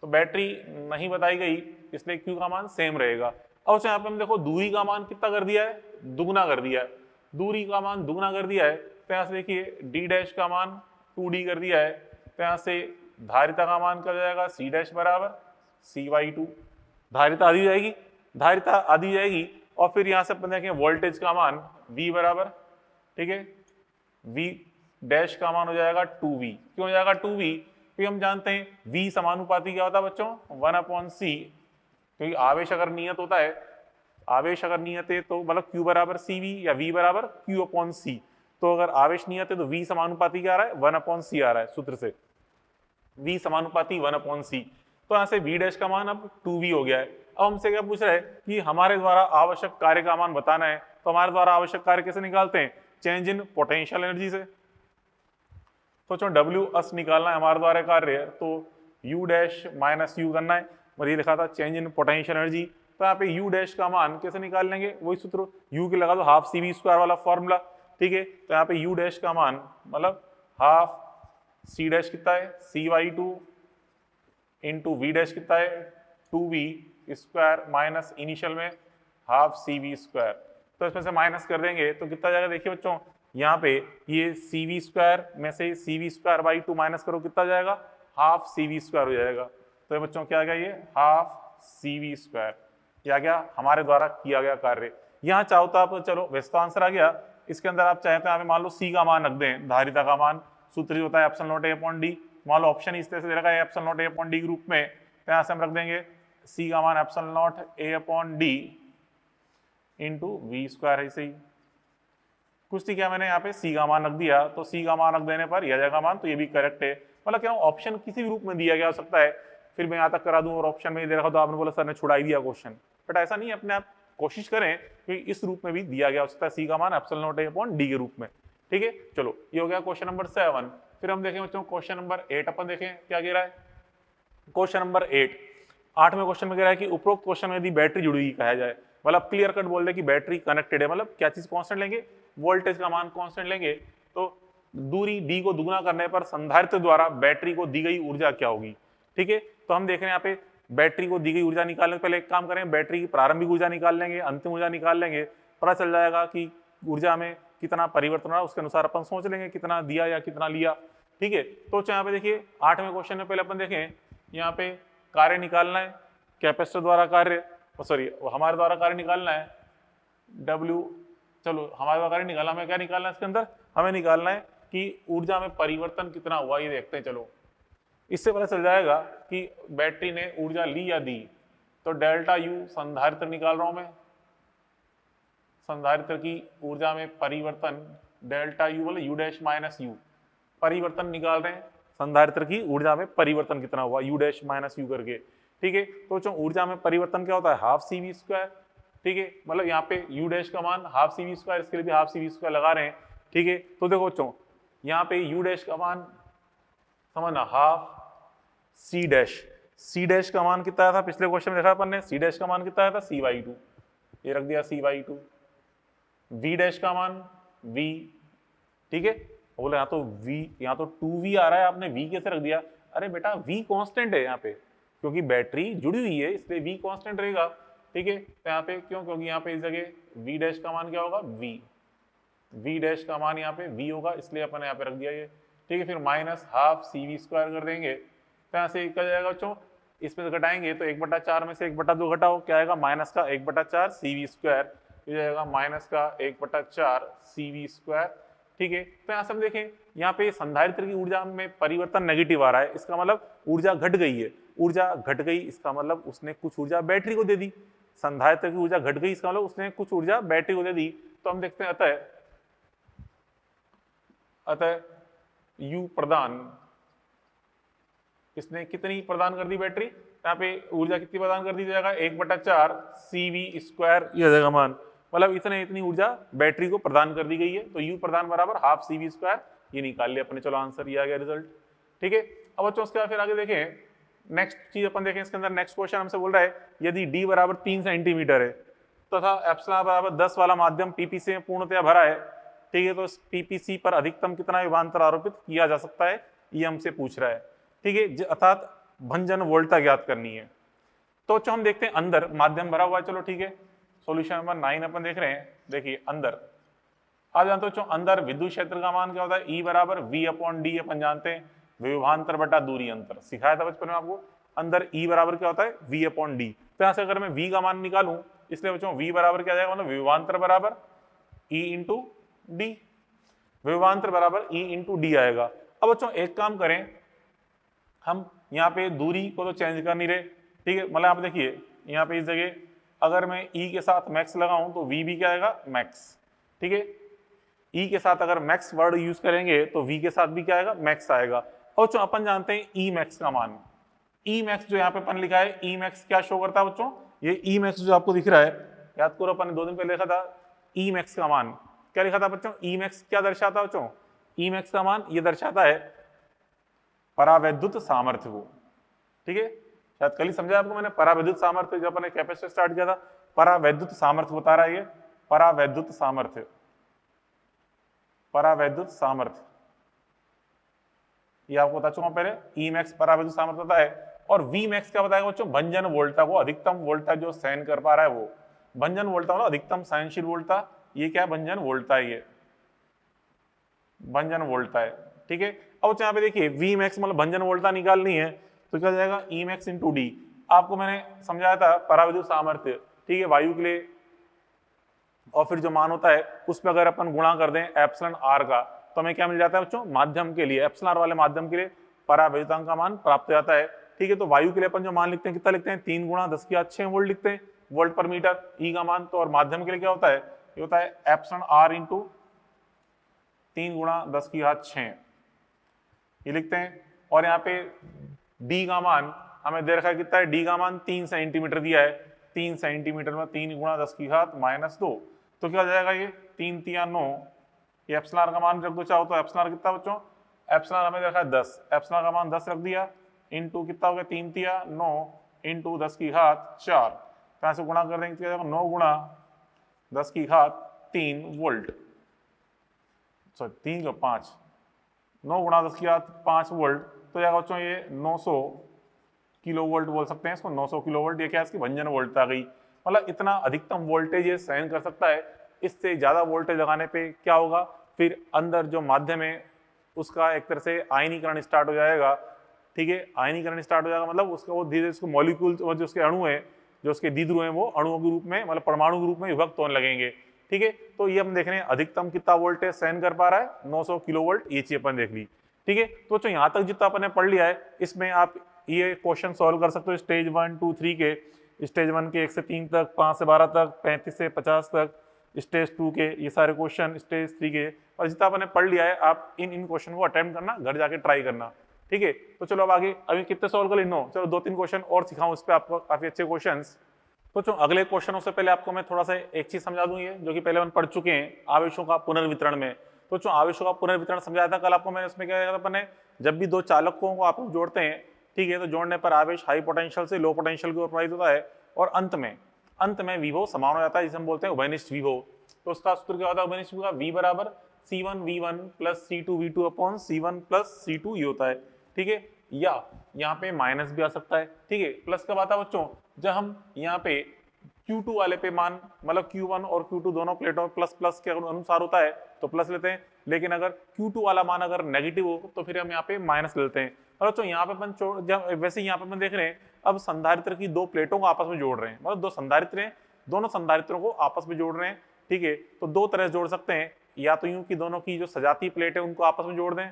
तो बैटरी नहीं बताई गई इसलिए Q का मान सेम रहेगा। अब यहाँ पे हम देखो दूरी का मान कितना कर दिया है, दुगना कर दिया है, दूरी का मान दुगना कर दिया है, तो यहाँ से देखिए D डैश का मान 2D कर दिया है, तो यहाँ से धारिता का मान क्या हो जाएगा, C डैश बराबर C/2, धारिता आधी जाएगी, धारिता आधी जाएगी, और फिर यहाँ से अपन देखें वोल्टेज का मान V बराबर, ठीक है, V डैश का मान हो जाएगा 2V, क्यों हो जाएगा 2V, क्योंकि हम जानते हैं V समानुपाती क्या होता है बच्चों 1/C, क्योंकि आवेश अगर नियत होता है, आवेश अगर नियत है तो मतलब Q बराबर CV या V बराबर Q/C, तो अगर आवेश नियत है तो V समानुपाती क्या आ रहा है 1/C आ रहा है सूत्र से, V समानुपाती 1/C, तो यहाँ से V डैश का मान अब 2V हो गया है। अब हमसे क्या पूछ रहा है कि हमारे द्वारा आवश्यक कार्य का मान बताना है, तो हमारे द्वारा आवश्यक कार्य कैसे निकालते हैं, चेंज इन पोटेंशियल एनर्जी से। तो जो WS निकालना है हमारे द्वारा कार्य है, तो U डैश माइनस U करना है, और ये लिखा था चेंज इन पोटेंशियल एनर्जी, तो यहाँ पे U डैश का मान कैसे निकाल लेंगे, वही सूत्र U के लगा दो हाफ CV² वाला फॉर्मूला, ठीक है। तो यहाँ पे U डैश का मान मतलब हाफ C डैश कितना है C/2 इंटू V डैश कितना है 2V² माइनस इनिशियल में हाफ CV², तो इसमें से माइनस कर देंगे तो कितना जाएगा, देखिए बच्चों यहाँ पे ये CV² में से CV²/2 माइनस करो कितना जाएगा, हाफ CV² हो जाएगा, तो ये बच्चों क्या आ गया, ये हाफ CV², ये आ गया हमारे द्वारा किया गया कार्य। यहाँ चाहो तो आप चलो वैसे तो आंसर आ गया, इसके अंदर आप चाहे तो यहाँ पे मान लो C का मान रख दें, धारिता का मान सूत्र ही होता है ε0A/d, मान लो ऑप्शन इस तरह से दे रखा है ε0A/d के रूप में, तो यहाँ से हम रख देंगे C का मान ε0A/d इंटू V² है, सही कुछ नहीं किया मैंने, यहाँ पे C का मान रख दिया, तो C का मान रख देने पर यह जाएगा मान, तो ये भी करेक्ट है, मतलब क्या ऑप्शन किसी भी रूप में दिया गया हो सकता है, फिर मैं यहाँ तक करा दूं और ऑप्शन में दे रखा तो आपने बोला सर ने छुड़ाई दिया क्वेश्चन, बट ऐसा नहीं है, अपने आप कोशिश करें कि इस रूप में भी दिया गया हो सकता है C का मान ε0A/d के रूप में, ठीक है। चलो ये हो गया क्वेश्चन नंबर 7। फिर हम देखें बच्चों क्वेश्चन नंबर 8, अपन देखें क्या कह रहा है, क्वेश्चन नंबर 8वें क्वेश्चन में कह रहा है कि उपरोक्त क्वेश्चन में यदि बैटरी जुड़ी हुई कहा जाए, मतलब क्लियर कट बोल रहे कि बैटरी कनेक्टेड है, मतलब क्या चीज कांस्टेंट लेंगे, वोल्टेज का मान कांस्टेंट लेंगे, तो दूरी D को दुगना करने पर संधारित्र द्वारा बैटरी को दी गई ऊर्जा क्या होगी, ठीक है। तो हम देख रहे हैं यहाँ पे बैटरी को दी गई ऊर्जा निकालने से पहले एक काम करें, बैटरी की प्रारंभिक ऊर्जा निकाल लेंगे, अंतिम ऊर्जा निकाल लेंगे, पता चल जाएगा कि ऊर्जा में कितना परिवर्तन रहा, उसके अनुसार अपन सोच लेंगे कितना दिया या कितना लिया, ठीक है। तो यहाँ पे देखिए 8वें क्वेश्चन में पहले अपन देखें यहाँ पे कार्य निकालना है, कैपेसिटर द्वारा कार्य, सॉरी हमारे द्वारा कार्य निकालना है W, चलो हमारे द्वारा कार्य निकालना, हमें क्या निकालना है इसके अंदर, हमें निकालना है कि ऊर्जा में परिवर्तन कितना हुआ, ये देखते हैं। चलो इससे पता चल जाएगा कि बैटरी ने ऊर्जा ली या दी। तो डेल्टा यू संधारित्र निकाल रहा हूं मैं, संधारित्र की ऊर्जा में परिवर्तन डेल्टा यू बोले यू डैश माइनस यू, परिवर्तन निकाल रहे हैं, संधारित्र की ऊर्जा में परिवर्तन कितना हुआ यू डैश माइनस यू करके। ठीक है, तो बच्चों ऊर्जा में परिवर्तन क्या होता है, हाफ सी वी स्क्वायर। ठीक है, मतलब यहाँ पे यू डैश का मान हाफ सी वी स्क्वायर, इसके लिए भी हाफ सी वी स्क्वायर लगा रहे हैं। ठीक है, तो देखो बच्चों यहाँ पे यू डैश का मान समझना half C dash, C dash का मान कितना आया था पिछले क्वेश्चन में देखा अपन ने, सी डैश का मान कितना आया था सी बाई टू, ये रख दिया सी बाई टू। वी डैश का मान वी, ठीक है, बोले यहाँ तो वी, यहाँ तो 2v आ रहा है, आपने v कैसे रख दिया, अरे बेटा v कांस्टेंट है यहाँ पे, क्योंकि बैटरी जुड़ी हुई है इसलिए v कांस्टेंट रहेगा। ठीक है, तो यहाँ पे क्यों, क्योंकि यहाँ पे इस जगह v डैश का मान क्या होगा v डैश का मान यहाँ पे v होगा, इसलिए अपन यहाँ पे रख दिया ये। ठीक है, फिर minus half C V square कर देंगे, तो यहाँ से क्या जाएगा बच्चों, इसमें से घटाएंगे तो 1/4 में से 1/2 घटाओ, क्या आएगा माइनस का 1/4 सी वी स्क्वायर, ये जाएगा माइनस का 1/4 सी वी स्क्वायर। ठीक है, तो यहाँ से हम देखें यहाँ पे संधारित्र की ऊर्जा में परिवर्तन नेगेटिव आ रहा है, इसका मतलब ऊर्जा घट गई है, ऊर्जा घट गई इसका मतलब उसने कुछ ऊर्जा बैटरी को दे दी, संधारित्र की ऊर्जा घट गई इसका मतलब उसने कुछ ऊर्जा बैटरी को दे दी। तो हम देखते हैं अतः यू प्रदान, इसने कितनी प्रदान कर दी बैटरी, यहाँ पे ऊर्जा कितनी प्रदान कर दी जाएगा 1/4 सी वी स्क्वायर, यह जाएगा मान, मतलब इतनी ऊर्जा बैटरी को प्रदान कर दी गई है। तो यू प्रदान बराबर हाफ सी वी स्क्वायर, ये निकाल लिया अपने, चलो आंसर ये आ गया रिजल्ट। ठीक है, अब बच्चों उसके बाद फिर आगे देखें, नेक्स्ट चीज अपन देखें इसके अंदर, नेक्स्ट क्वेश्चन हमसे बोल रहा है यदि डी बराबर 3 सेंटीमीटर है तथा एप्सिलॉन बराबर 10 वाला माध्यम पीपीसी में पूर्णतया भरा है। ठीक है, तो पीपीसी पर अधिकतम कितना विभवांतर आरोपित किया जा सकता है, ये हमसे पूछ रहा है। ठीक है, अर्थात भंजन वोल्टता ज्ञात करनी है। तो जो हम देखते हैं अंदर माध्यम भरा हुआ है, चलो ठीक है, सॉल्यूशन नंबर 9 अपन देख रहे हैं। देखिए अंदर आप जानते हो अंदर विद्युत क्षेत्र का मान क्या होता है, E बराबर V/D अपन जानते हैं, विभवांतर बटा दूरी अंतर, सिखाया था बचपन में आपको। अंदर E बराबर क्या होता है V/D, तो यहाँ से अगर मैं V का मान निकालूं, इसलिए बच्चों V बराबर क्या जाएगा, मतलब विभवांतर बराबर E × D, विभवांतर बराबर E × D आएगा। अब बच्चों एक काम करें, हम यहाँ पे दूरी को तो चेंज कर नहीं रहे। ठीक है, मतलब आप देखिए यहाँ पे इस जगह अगर मैं E के साथ मैक्स लगाऊं तो V भी क्या आएगा मैक्स। ठीक है, E के साथ अगर मैक्स वर्ड यूज करेंगे तो V के साथ भी क्या आएगा मैक्स आएगा। और बच्चों अपन जानते हैं E मैक्स का मान, E मैक्स जो यहाँ पे अपन लिखा है, E मैक्स क्या शो करता है बच्चों, ये E मैक्स जो आपको दिख रहा है, याद करो अपन ने 2 दिन पहले लिखा था E मैक्स का मान क्या लिखा था बच्चों, E मैक्स क्या दर्शाता है बच्चों, E मैक्स का मान ये दर्शाता है परावैद्युत सामर्थ्य को। ठीक है, शायद कल ही समझा आपको मैंने, परावैद्युत सामर्थ्य जब अपने कैपेसिटर स्टार्ट किया था, परावैद्युत सामर्थ्य बता रहा है ये, परावैद्युत सामर्थ्य, परावैद्युत सामर्थ्य ये आपको बता चुका हूं पहले, ई मैक्स परावैद्युत सामर्थ्य होता है। और वी मैक्स क्या बताएगा बच्चों, भंजन वोल्टता को, अधिकतम वोल्टता जो सहन कर पा रहा है वो, भंजन वोल्टता मतलब अधिकतम सहनशील वोल्टता, ये क्या है भंजन वोल्टता है, ये भंजन वोल्टता है। ठीक है, अब यहाँ पे देखिए वी मैक्स मतलब भंजन वोल्टता निकालनी है, तो क्या जाएगा ई मैक्स × D, आपको मैंने समझाया था परावैद्युत सामर्थ्य। ठीक है, वायु के लिए, और फिर जो मान होता है उसमें अगर अपन गुणा कर दें एप्सिलॉन r का, तो हमें क्या मिल जाता है बच्चों, माध्यम के लिए एप्सिलॉन r वाले माध्यम के लिए परावैद्युतांक का मान प्राप्त हो जाता है। ठीक है, तो वायु के लिए अपन जो मान लिखते हैं कितना लिखते हैं, 3 × 10⁶ वोल्ट लिखते हैं, वोल्ट पर मीटर ई का मान। तो और माध्यम के लिए क्या होता है, ये होता है एप्सिलॉन r × 3 × 10⁶ ये लिखते हैं। और यहाँ पे D का मान हमें दे रखा है कितना है, D का मान 3 सेंटीमीटर दिया है, 3 सेंटीमीटर में 3 × 10⁻², तो क्या हो जाएगा ये 3 × 9, ये एप्सिलॉन r का मान रख दो चाहो तो, एप्सिलॉन r कितना बच्चों, एप्सिलॉन हमें देखा है 10, एप्सिलॉन का मान 10 रख दिया, इंटू कितना हो गया 3 × 9 इंटू 10⁴, यहाँ से गुणा कर देंगे क्या जाएगा 9 × 10⁻³ वोल्ट, सॉरी 3 × 5, 9 × 10⁵ वोल्ट, तो जाएगा बच्चों ये 900 किलो वोल्ट बोल सकते हैं इसको, 900 किलो वोल्ट, ये क्या इसकी भंजन वोल्ट आ गई। मतलब इतना अधिकतम वोल्टेज ये सहन कर सकता है। इससे ज्यादा वोल्टेज लगाने पे क्या होगा, फिर अंदर जो माध्यम है उसका एक तरह से आयनीकरण स्टार्ट हो जाएगा। ठीक है, आयनीकरण स्टार्ट हो जाएगा, मतलब उसका वो धीरे उसके मॉलिक्यूल और जो उसके अणु है, जो उसके द्विध्रुव हैं, वो अणुओं के रूप में मतलब परमाणु के रूप में विभक्त होने लगेंगे। ठीक है, तो ये हम देख रहे हैं अधिकतम कितना वोल्टेज सहन कर पा रहा है, 900 किलो वोल्ट, ये चीज अपन देख ली। ठीक है, तो यहाँ तक जितना अपन ने पढ़ लिया है, इसमें आप ये क्वेश्चन सॉल्व कर सकते हो स्टेज 1, 2, 3 के। स्टेज 1 के 1 से 3 तक, 5 से 12 तक, 35 से 50 तक, स्टेज 2 के ये सारे क्वेश्चन, स्टेज 3 के, और जितना आपने पढ़ लिया है आप इन क्वेश्चन को अटेम्प्ट करना, घर जाके ट्राई करना। ठीक है, तो चलो अब आगे, अभी कितने सॉल्व कर लेना, चलो 2-3 क्वेश्चन और सिखाऊं इस पे आपको, काफी अच्छे क्वेश्चन। तो चलो अगले क्वेश्चनों से पहले आपको मैं थोड़ा सा एक चीज समझा दूं, ये जो कि पहले अपन पढ़ चुके हैं आवेशों का पुनर्वितरण में। तो जो आवेशों का पुनर्वितरण समझाया था कल आपको मैंने, उसमें क्या किया था अपन ने, जब भी दो चालकों को आपस में जोड़ते हैं, ठीक है, तो जोड़ने पर आवेश हाई पोटेंशियल से लो पोटेंशियल की ओर प्रवाहित होता है, और अंत में विभव समान हो जाता है, जिसे हम बोलते हैं उभयनिष्ठ विभव। तो उसका सूत्र क्या होता है उभयनिष्ठ विभव का, V बराबर C1V1 plus C2V2 upon C1 plus C2 ये होता है। ठीक है, या यहाँ पे माइनस भी आ सकता है। ठीक है, प्लस कब आता है बच्चों, जब हम यहाँ पे Q2 वाले पे मान, मतलब Q1 और Q2 दोनों प्लेटों प्लस प्लस के अनुसार होता है तो प्लस लेते हैं, लेकिन अगर Q2 वाला मान अगर नेगेटिव हो तो फिर हम यहाँ पे माइनस लेते हैं। और तो यहाँ पे अपन जब वैसे यहाँ पे अपन देख रहे हैं, अब संधारित्र की दो प्लेटों को आपस में जोड़ रहे हैं, मतलब दो संधारित्र हैं, दोनों संधारित्रों को आपस में जोड़ रहे हैं। ठीक है, तो दो तरह से जोड़ सकते हैं, या तो यूं कि दोनों की जो सजातीय प्लेट है उनको आपस में जोड़ दें,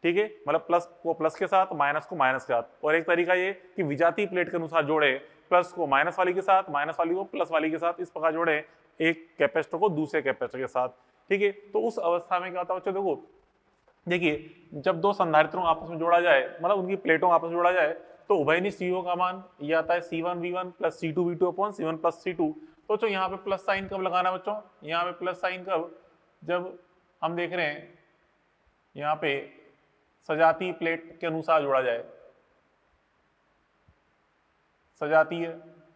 ठीक है, मतलब प्लस को प्लस के साथ, माइनस को माइनस के साथ, और एक तरीका ये कि विजातीय प्लेट के अनुसार जोड़े, प्लस को माइनस वाली के साथ, माइनस वाली को प्लस वाली के साथ, इस प्रकार जोड़े एक कैपेसिटर को दूसरे कैपेसिटर के साथ। ठीक है, तो उस अवस्था में क्या होता है बच्चों, देखो देखिए, जब दो संधारित्रों आपस में जोड़ा जाए, मतलब उनकी प्लेटों आपस में जोड़ा जाए, तो उभयनिष्ठ विभव का मान ये आता है C1V1 plus C2V2 upon C1 plus C2। तो बच्चों यहाँ पे प्लस साइन कब लगाना है बच्चों, यहाँ पे प्लस साइन कब, जब हम देख रहे हैं यहाँ पे सजातीय प्लेट के अनुसार जोड़ा जाए, सजातीय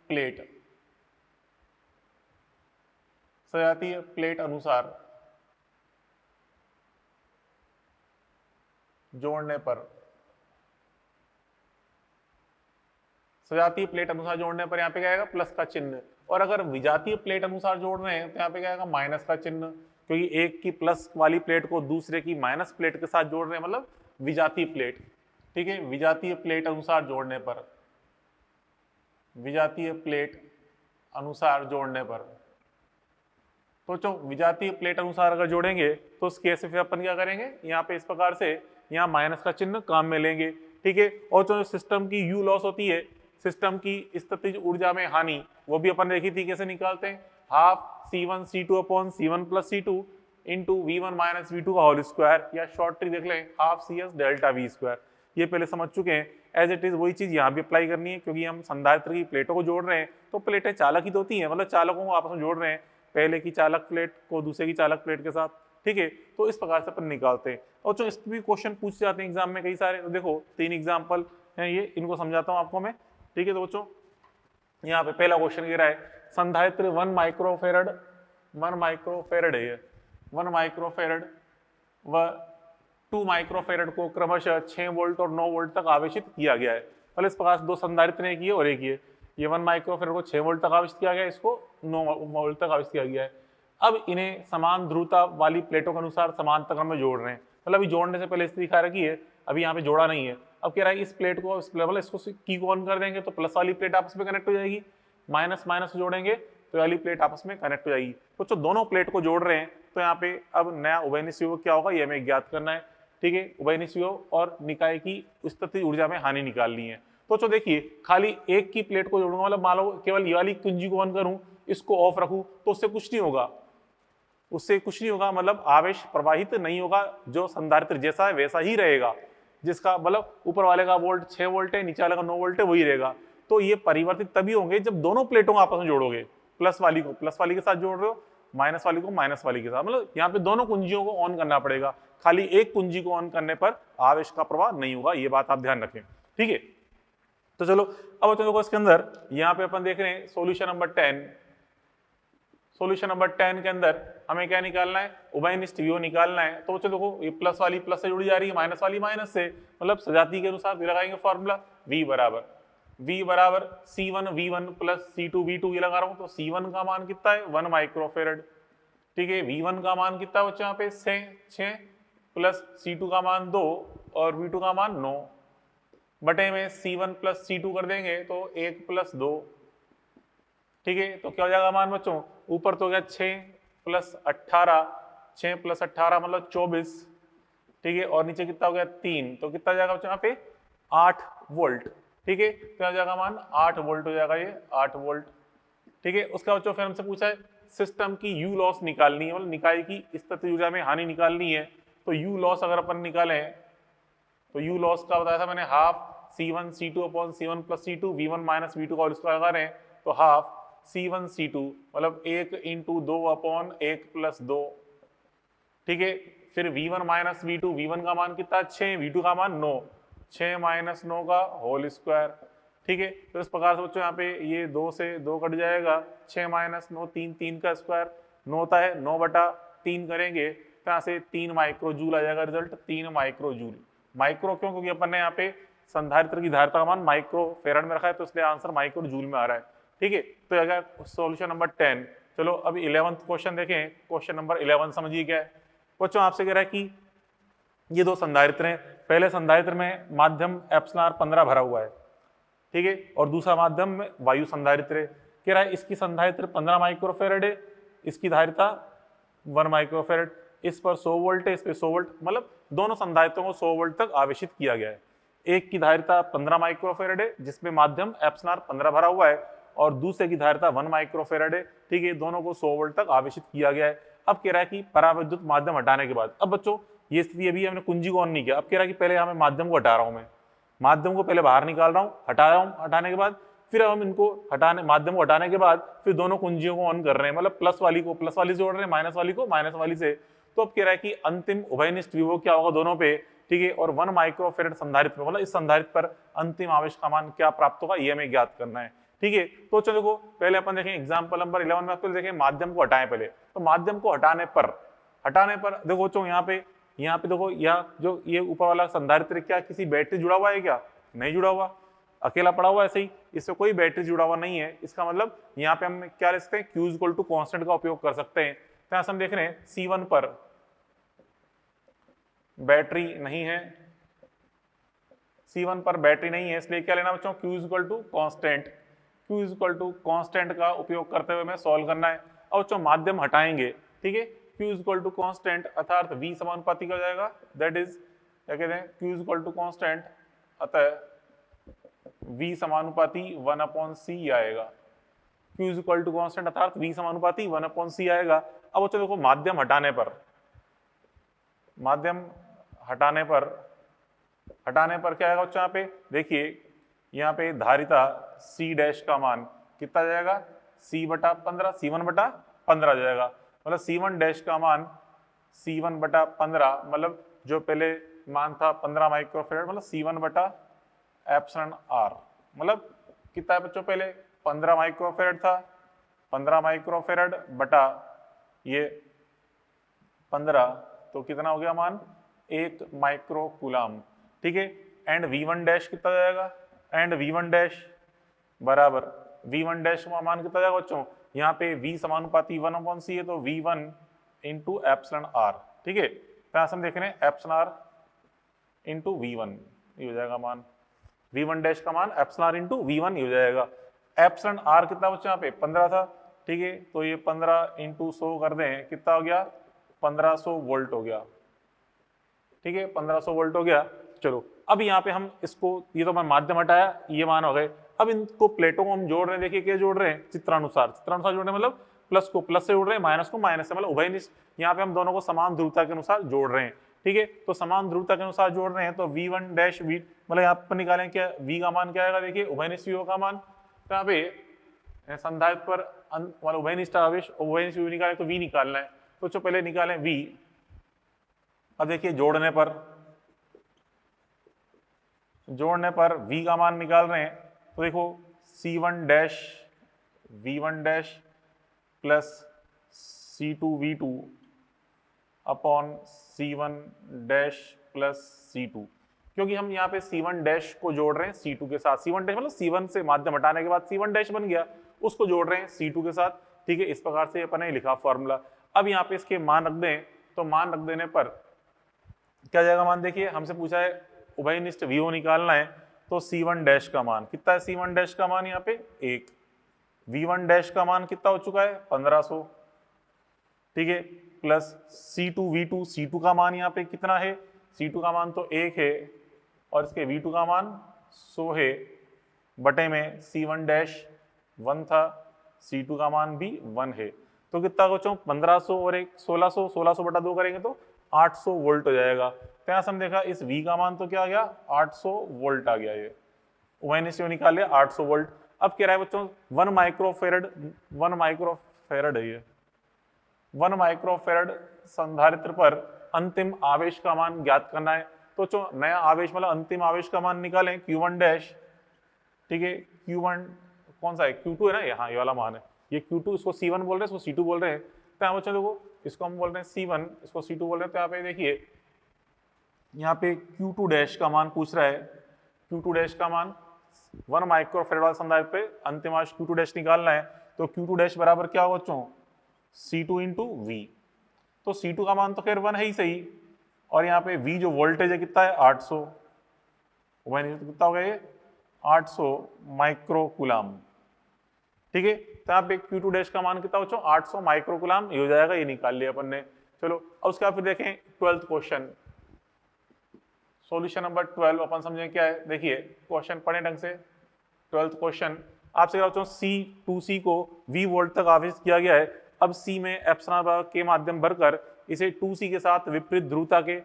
प्लेट, सजातीय प्लेट अनुसार जोड़ने पर, सजातीय प्लेट अनुसार जोड़ने पर यहाँ पे क्या आएगा, प्लस का चिन्ह, और अगर विजातीय प्लेट अनुसार जोड़ रहे हैं तो यहाँ पे क्या आएगा, माइनस का चिन्ह, क्योंकि एक की प्लस वाली प्लेट को दूसरे की माइनस प्लेट के साथ जोड़ रहे हैं, मतलब विजातीय प्लेट। ठीक है, विजातीय प्लेट अनुसार जोड़ने पर, विजातीय प्लेट अनुसार जोड़ने पर, तो जो विजातीय प्लेट अनुसार अगर जोड़ेंगे तो उस केस में फिर अपन क्या करेंगे, यहाँ पे इस प्रकार से यहाँ माइनस का चिन्ह काम में लेंगे। ठीक है, और जो सिस्टम की यू लॉस होती है, सिस्टम की स्थितिज ऊर्जा में हानि, वो भी अपन देखी थी कैसे निकालते हैं, half C1 C2 upon C1 plus C2 into V1 minus V2 का होल स्क्वायर, या शॉर्ट ट्रिक देख लें half CS delta V square, ये पहले समझ चुके हैं। एज इट इज वही चीज यहाँ भी अप्लाई करनी है, क्योंकि हम संधारित्र की प्लेटों को जोड़ रहे हैं, तो प्लेटें चालक ही तो होती हैं, मतलब चालकों को आपस में जोड़ रहे हैं, पहले की चालक प्लेट को दूसरे की चालक प्लेट के साथ। ठीक है, तो इस प्रकार से अपन निकालते हैं, और जो इस पर भी क्वेश्चन पूछ जाते हैं एग्जाम में कई सारे, तो देखो 3 एग्जाम्पल हैं ये, इनको समझाता हूँ आपको मैं। ठीक है, तो बच्चों यहाँ पे पहला क्वेश्चन कह रहा है संधारित्र 1 माइक्रोफेरड, 1 माइक्रोफेरड है, 1 माइक्रोफेरड व 2 माइक्रोफेरड को क्रमशः 6 वोल्ट और 9 वोल्ट तक आवेशित किया गया है। मतलब इस प्रकार से दो संधारित्र ने किए और एक ये 1 माइक्रोफेरड को 6 वोल्ट तक आवेशित किया गया, इसको 9 वोल्ट तक आवेशित किया गया है। अब इन्हें समान ध्रुवता वाली प्लेटों के अनुसार समांतर क्रम में जोड़ रहे हैं, मतलब अभी जोड़ने से पहले स्थिति दिखा रखी है, अभी यहाँ पे जोड़ा नहीं है। अब कह रहा है इस प्लेट को, इस लेवल इसको की को ऑन कर देंगे तो प्लस वाली प्लेट आपस में कनेक्ट हो जाएगी, माइनस माइनस जोड़ेंगे तो वाली प्लेट आपस में कनेक्ट हो जाएगी। तो जो दोनों प्लेट को जोड़ रहे हैं, तो यहाँ पे अब नया उभयनिष्ठ विभव क्या होगा ये हमें ज्ञात करना है। ठीक है, उभयनिष्ठ विभव और निकाय की स्थितिज ऊर्जा में हानि निकालनी है। तो देखिए खाली एक की प्लेट को जोड़ूंगा, मतलब मान लो केवल ये वाली कुंजी को ऑन करूं, इसको ऑफ रखूं, तो उससे कुछ नहीं होगा, उससे कुछ नहीं होगा, मतलब आवेश प्रवाहित नहीं होगा, जो संधारित्र जैसा है वैसा ही रहेगा, जिसका मतलब ऊपर वाले का वोल्ट 6 वोल्ट है, नीचे वाले का 9 वोल्ट है, वही रहेगा। तो ये परिवर्तित तभी होंगे जब दोनों प्लेटों को आपस में जोड़ोगे, प्लस वाली को प्लस वाली के साथ जोड़ रहे हो, माइनस वाली को माइनस वाली के साथ, मतलब यहाँ पे दोनों कुंजियों को ऑन करना पड़ेगा, खाली एक कुंजी को ऑन करने पर आवेश का प्रवाह नहीं होगा, ये बात आप ध्यान रखें। ठीक है, तो चलो अब देखो इसके अंदर यहाँ पे अपन देख रहे हैं सॉल्यूशन नंबर 10, सॉल्यूशन नंबर 10 के अंदर हमें क्या निकालना है, उभयनिष्ठ विभव निकालना है। तो बच्चों देखो ये प्लस वाली प्लस से जुड़ी जा रही है, माइनस वाली माइनस से, मतलब सजाती के अनुसार लगाएंगे फॉर्मूला, V बराबर C1V1 प्लस C2V2 ये लगा रहा हूं, तो C1 का मान कितना है 1 माइक्रोफेरड। ठीक है, V1 का मान कितना है बच्चों यहाँ पे 6 प्लस C2 का मान 2 और V2 का मान 9 बटे में C1 प्लस C2 कर देंगे तो 1 प्लस 2, ठीक है। तो क्या हो जाएगा मान बच्चों, ऊपर तो हो गया 6 प्लस 18, 6 प्लस 18 मतलब 24, ठीक है। और नीचे कितना हो गया 3, तो कितना जाएगा बच्चों यहाँ पे 8 वोल्ट, ठीक है। तो यहाँ जाएगा मान 8 वोल्ट हो जाएगा, ये 8 वोल्ट, ठीक है। उसका बच्चों फिर हमसे पूछा है सिस्टम की यू लॉस निकालनी है, मतलब निकाय की स्थितिज ऊर्जा में हानि निकालनी है। तो यू लॉस अगर अपन निकालें तो यू लॉस का बताया था मैंने, half C1 C2 upon C1 plus C2 V1 minus V2 का इसको लगा रहे हैं तो हाफ C1 C2 मतलब 1 इंटू 2 अपॉन 1 प्लस 2, ठीक है। फिर V1 माइनस V2, V1 का मान कितना 6, V2 का मान 9, 6 माइनस 9 का होल स्क्वायर, ठीक है। तो इस प्रकार से बच्चों यहाँ पे ये 2 से 2 कट जाएगा, 6 माइनस 9 3, 3 का स्क्वायर 9 होता है, 9 बटा 3 करेंगे तो यहाँ से 3 माइक्रो जूल आ जाएगा रिजल्ट, 3 माइक्रो जूल। माइक्रो क्यों, क्योंकि अपन ने यहाँ पे संधारित्र की धारिता का मान माइक्रो फेराड में रखा है तो इसलिए आंसर माइक्रो जूल में आ रहा है, ठीक है। तो अगर सॉल्यूशन नंबर 10। चलो अभी 11th क्वेश्चन देखें, क्वेश्चन नंबर 11 समझिए क्या है। बच्चों आपसे कह रहा है कि ये दो संधारित्र हैं, पहले संधारित्र में माध्यम एप्सिलॉन 15 भरा हुआ है, ठीक है, और दूसरा माध्यम में वायु संधारित्र है। कह रहा है इसकी संधारित्र 15 माइक्रोफेरेड है, इसकी धारिता 1 माइक्रोफेरेड, इस पर 100 वोल्ट है, इस पर 100 वोल्ट, मतलब दोनों संधारित्रों को 100 वोल्ट तक आवेशित किया गया है। एक की धारिता 15 माइक्रोफेरेड है जिसमें माध्यम एप्सिलॉन 15 भरा हुआ है, और दूसरे की धारिता 1 माइक्रोफेरेड है, ठीक है, दोनों को 100 वोल्ट तक आवेशित किया गया है। अब कह रहा है कि पराविद्युत माध्यम हटाने के बाद, अब बच्चों ये स्थिति अभी हमने कुंजी को ऑन नहीं किया, अब कह रहा है कि पहले हमें माध्यम को हटा रहा हूं, मैं माध्यम को पहले बाहर निकाल रहा हूँ, हटा रहा हूँ, हटाने के बाद फिर हम इनको हटाने, माध्यम को हटाने के बाद फिर दोनों कुंजियों को ऑन कर रहे हैं, मतलब प्लस वाली को प्लस वाली से जोड़ रहे हैं, माइनस वाली को माइनस वाली से। तो अब कह रहा है कि अंतिम उभयनिष्ठ विभव क्या होगा दोनों पे, ठीक है, और 1 माइक्रोफेरेड संधारित्र मतलब इस संधारित्र पर अंतिम आवेश का मान क्या प्राप्त होगा ये हमें ज्ञात करना है, ठीक है। तो चलो देखो पहले अपन देखें एग्जाम्पल नंबर 11 में, पहले देखें माध्यम को हटाएं पहले। तो माध्यम को हटाने पर देखो बच्चों यहाँ पे देखो यहाँ जो ये ऊपर वाला संधारित्र क्या किसी बैटरी जुड़ा हुआ है क्या, नहीं जुड़ा हुआ, अकेला पड़ा हुआ ऐसे ही, इससे कोई बैटरी जुड़ा हुआ नहीं है। इसका मतलब यहाँ पे हम क्या ले सकते हैं, Q इक्वल टू कॉन्स्टेंट का उपयोग कर सकते हैं। तो यहाँ से हम देख रहे हैं C1 पर बैटरी नहीं है, C1 पर बैटरी नहीं है, इसलिए क्या लेना बच्चों, Q equal to constant, Q equal to constant का उपयोग करते हुए हमें सॉल्व करना है। और बच्चों माध्यम हटाएंगे, ठीक है, Q इक्वल टू कॉन्स्टेंट अर्थात V समानुपाती का हो जाएगा, दैट इज क्या कहते हैं, Q इक्वल टू कॉन्स्टेंट अतः V समानुपाती 1/c आएगा, Q इक्वल टू कॉन्स्टेंट अर्थात V समानुपाती 1/c आएगा। अब बच्चों देखो माध्यम हटाने पर क्या आएगा बच्चों, यहाँ पे देखिए यहाँ पे धारिता C डैश का मान कितना जाएगा, C/15, C1/15 जाएगा, मतलब C1 डैश का मान C1/15 मतलब जो पहले मान था 15 माइक्रोफेरेड मतलब C1/εr, मतलब कितना है बच्चों, पहले 15 माइक्रोफेरेड था, 15 माइक्रोफेरेड बटा ये 15 तो कितना हो गया मान 1 माइक्रो कूलाम, ठीक है। एंड V1 डैश कितना जाएगा, एंड V1 डैश बराबर V1 डैश का मान कितना जाएगा बच्चों, यहाँ पे V समानुपाती 1/c है तो V1 इंटू एप्सिलॉन r, ठीक है। तो यहाँ से हम देख रहे हैं एप्सिलॉन r इंटू V1 ये हो जाएगा मान, V1 डैश का मान एप्सिलॉन r इंटू V1 ये हो जाएगा। एप्सिलॉन r कितना बच्चों यहाँ पे 15 था, ठीक है, तो ये 15 इंटू 100 कर दें कितना हो गया, 1500 वोल्ट हो गया, ठीक है, 1500 वोल्ट हो गया। चलो अब यहाँ पे हम इसको, ये तो मैं माध्यम हटाया, ये मान हो गए। अब इनको प्लेटों को हम जोड़ रहे हैं, देखिए क्या जोड़ रहे हैं, चित्रानुसार जोड़ रहे हैं, मतलब प्लस को प्लस से जोड़ रहे हैं, माइनस को माइनस से, मतलब उभयनिष्ठ। यहाँ पे हम दोनों को समान ध्रुवता के अनुसार जोड़ रहे हैं, ठीक है। तो समान ध्रुवता के अनुसार जोड़ रहे हैं तो V1 डैश V मतलब यहाँ पर निकालें क्या, V का मान क्या आएगा, देखिए उभयनिष्ठ विभव का मान, तो यहाँ पे संधारित्र पर मतलब उभयनिष्ठ आवेश उभयनिष्ठ विभव निकालें तो V निकालना है, तो जो पहले निकालें V। अब देखिए जोड़ने पर V का मान निकाल रहे हैं तो देखो C1 dash V1 dash plus C2V2 upon C1 dash plus C2, क्योंकि हम यहाँ पे C1 डैश को जोड़ रहे हैं C2 के साथ, C1 डैश मतलब C1 से माध्यम हटाने के बाद C1 डैश बन गया, उसको जोड़ रहे हैं C2 के साथ, ठीक है। इस प्रकार से अपन ने लिखा फॉर्मूला। अब यहाँ पे इसके मान रख दें तो मान रख देने पर क्या जाएगा मान, देखिए हमसे पूछा है उभयनिष्ठ विभव निकालना है, तो C1 डैश का मान कितना है, C1 डैश का मान यहाँ पे 1, V1 डैश का मान कितना हो चुका है 1500, ठीक है, प्लस C2 V2, C2 का मान यहाँ पे कितना है, C2 का मान तो 1 है और इसके V2 का मान 100 है, बटे में C1 डैश 1 था, C2 का मान भी 1 है, तो कितना बच्चों 1500 और एक 1600, 1600 बटा 2 करेंगे तो 800 वोल्ट हो जाएगा। तो यहाँ से हम देखा इस V का मान तो क्या आ गया 800 वोल्ट आ गया, ये मैंने से निकाल लिया 800 वोल्ट। अब कह रहा है बच्चों 1 माइक्रोफेरड, 1 माइक्रोफेरड है ये, 1 माइक्रोफेरड संधारित्र पर अंतिम आवेश का मान ज्ञात करना है। तो जो नया आवेश मतलब अंतिम आवेश का मान निकालें Q1 डैश, ठीक है, Q1 कौन सा है, Q2 है ना, यहाँ ये वाला मान है, ये Q2, इसको C1 बोल रहे हैं, इसको C2 बोल रहे हैं। तो यहाँ बच्चों देखो इसको हम बोल रहे हैं C1, इसको C2 बोल रहे हैं। तो यहाँ पे देखिए यहाँ पे Q2 डैश का मान पूछ रहा है, Q2 डैश का मान 1 माइक्रोफेरड वाले संधारित्र पे अंतिम आवेश Q2 डैश निकालना है। तो Q2 डैश बराबर क्या होगा बच्चों C2 इंटू V। तो C2 का मान तो खैर 1 है ही सही, और यहाँ पे V जो वोल्टेज है कितना है 800, कितना हो गया ये 800 माइक्रोकुलाम, ठीक है। तो यहाँ पे Q2 डैश का मान कितना बच्चों 800 माइक्रोकुलाम, ये हो जाएगा, ये निकाल लिया अपन ने। चलो अब उसके बाद फिर देखें 12th क्वेश्चन, सॉल्यूशन नंबर 12 अपन समझें क्या है। देखिए क्वेश्चन पढ़े ढंग से। 12th क्वेश्चन आपसे कह रहा हूँ C2C को V वोल्ट तक आवेशित किया गया है। अब C में एप्सिलॉन के माध्यम भरकर इसे 2C के साथ विपरीत ध्रुवता के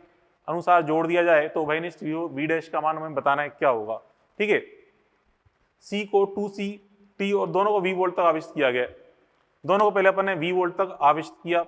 अनुसार जोड़ दिया जाए तो उभयनिष्ठ V डैश का मान हमें बताना है क्या होगा, ठीक है। C को 2C T और दोनों को V वोल्ट तक आवेशित किया गया, दोनों को पहले अपन ने V वोल्ट तक आवेशित किया,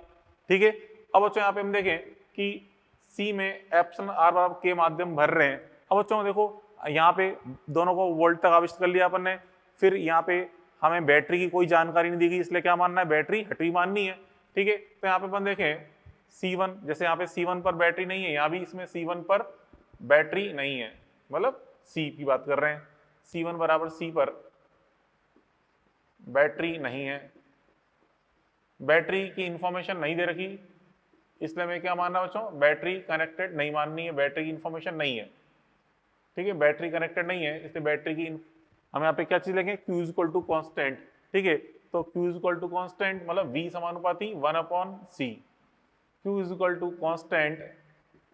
ठीक है। अब बच्चों यहाँ पे हम देखें कि C में एप्सिलॉन R बराबर के माध्यम भर रहे हैं। अब बच्चों देखो यहाँ पे दोनों को वोल्ट तक आवेशित कर लिया अपन ने, फिर यहाँ पे हमें बैटरी की कोई जानकारी नहीं दी गई, इसलिए क्या मानना है बैटरी हटवी माननी है, ठीक है। तो यहाँ पे अपन देखें C1, जैसे यहाँ पे C1 पर बैटरी नहीं है, यहाँ भी इसमें C1 पर बैटरी नहीं है, मतलब C की बात कर रहे हैं, C1 बराबर C पर बैटरी नहीं है, बैटरी की इंफॉर्मेशन नहीं दे रखी, इसलिए मैं क्या मानना बच्चों बैटरी कनेक्टेड नहीं माननी है, बैटरी की इंफॉर्मेशन नहीं है, ठीक है, बैटरी कनेक्टेड नहीं है, इसलिए बैटरी की हम यहाँ पे क्या चीज लेंगे Q इक्वल टू कॉन्स्टेंट, ठीक है। तो Q इक्वल टू कॉन्स्टेंट मतलब V समानुपाती 1/C, Q equal to constant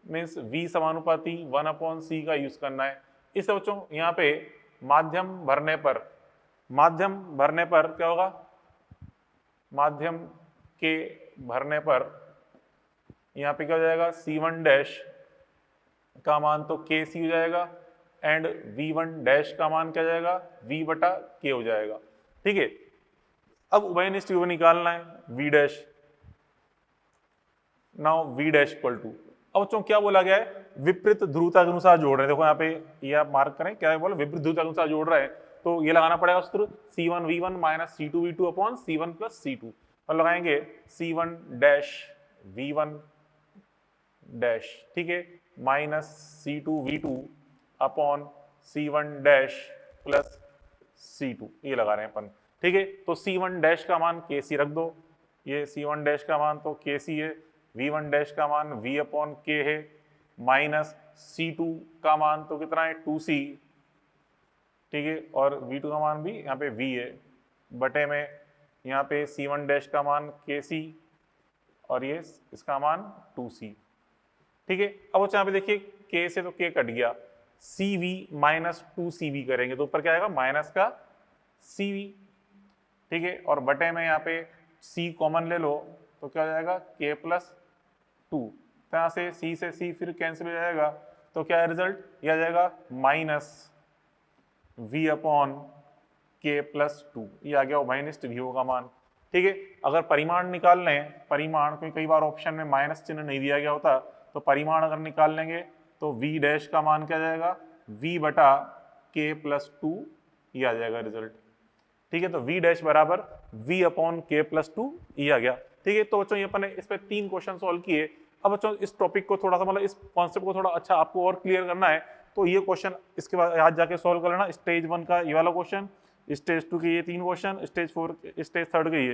means V समानुपाती 1/C का यूज करना है। इस बच्चों यहाँ पे माध्यम भरने पर क्या होगा, माध्यम के भरने पर यहाँ पे क्या हो जाएगा C1 डैश का मान तो KC हो जाएगा एंड V1 डैश का मान क्या जाएगा V बटा K हो जाएगा, ठीक है। अब उभयनिष्ठ V निकालना है V dash, now V dash equal to, अब बच्चों क्या बोला गया है विपरीत ध्रुवता के अनुसार जोड़ रहे हैं। देखो यहाँ पे ये आप मार्क करें क्या है, बोला विपरीत ध्रुवता के अनुसार जोड़ रहा है, तो ये लगाना पड़ेगा सूत्र C1 V1 minus C2 V2 upon C1 plus C2, और लगाएंगे C1 डैश V1 डैश, ठीक है, minus C2 V2 upon C1 dash plus C2, ये लगा रहे हैं अपन, ठीक है। तो C1 डैश का मान KC रख दो, ये C1 डैश का मान तो KC है, V1 डैश का मान V अपॉन K है, माइनस C2 का मान तो कितना है 2C, ठीक है, और V2 का मान भी यहाँ पे V है, बटे में यहाँ पे C1 डैश का मान KC और ये इसका मान 2C, ठीक है। अब यहाँ पे देखिए K से तो K कट गया, CV माइनस 2CV करेंगे तो ऊपर क्या आएगा माइनस का CV, ठीक है, और बटे में यहाँ पे C कॉमन ले लो तो क्या हो जाएगा K प्लस 2, तो यहाँ से C से C फिर कैंसिल हो जाएगा, तो क्या है रिजल्ट, यह आ जाएगा minus V upon K plus 2, ये आ गया उभयनिष्ठ V का मान, ठीक है। अगर परिमाण निकाल लें, परिमाण क्योंकि कई बार ऑप्शन में माइनस चिन्ह नहीं दिया गया होता, तो परिमाण अगर निकाल लेंगे तो V डैश का मान क्या जाएगा V बटा K प्लस 2, ये आ जाएगा रिजल्ट, ठीक है। तो V डैश बराबर V अपॉन K प्लस 2, ये आ गया, ठीक है। तो बच्चों ये अपन ने इस पे 3 क्वेश्चन सॉल्व किए। अब बच्चों इस टॉपिक को थोड़ा सा मतलब इस कॉन्सेप्ट को थोड़ा अच्छा आपको और क्लियर करना है, तो ये क्वेश्चन इसके बाद आज जाके सॉल्व कर लेना। स्टेज 1 का ये वाला क्वेश्चन, स्टेज 2 के ये 3 क्वेश्चन, स्टेज 4 स्टेज 3 के ये,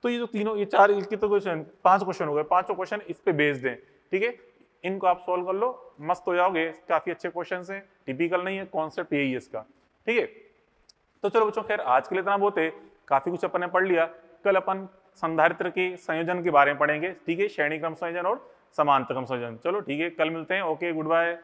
तो ये जो तीनों ये 4 इसके तो क्वेश्चन 5 क्वेश्चन हो गए, 5 क्वेश्चन इस पे बेस्ड हैं, ठीक है। इनको आप सॉल्व कर लो, मस्त हो जाओगे, काफी अच्छे क्वेश्चन हैं। टिपिकल नहीं है, कॉन्सेप्ट यही है इसका, ठीक है। तो चलो बच्चों खैर आज के लिए इतना बहुत है, काफी कुछ अपन ने पढ़ लिया। कल अपन संधारित्र के संयोजन के बारे में पढ़ेंगे, ठीक है, श्रेणी क्रम संयोजन और समांतर क्रम संयोजन। चलो ठीक है, कल मिलते हैं, ओके, गुड बाय।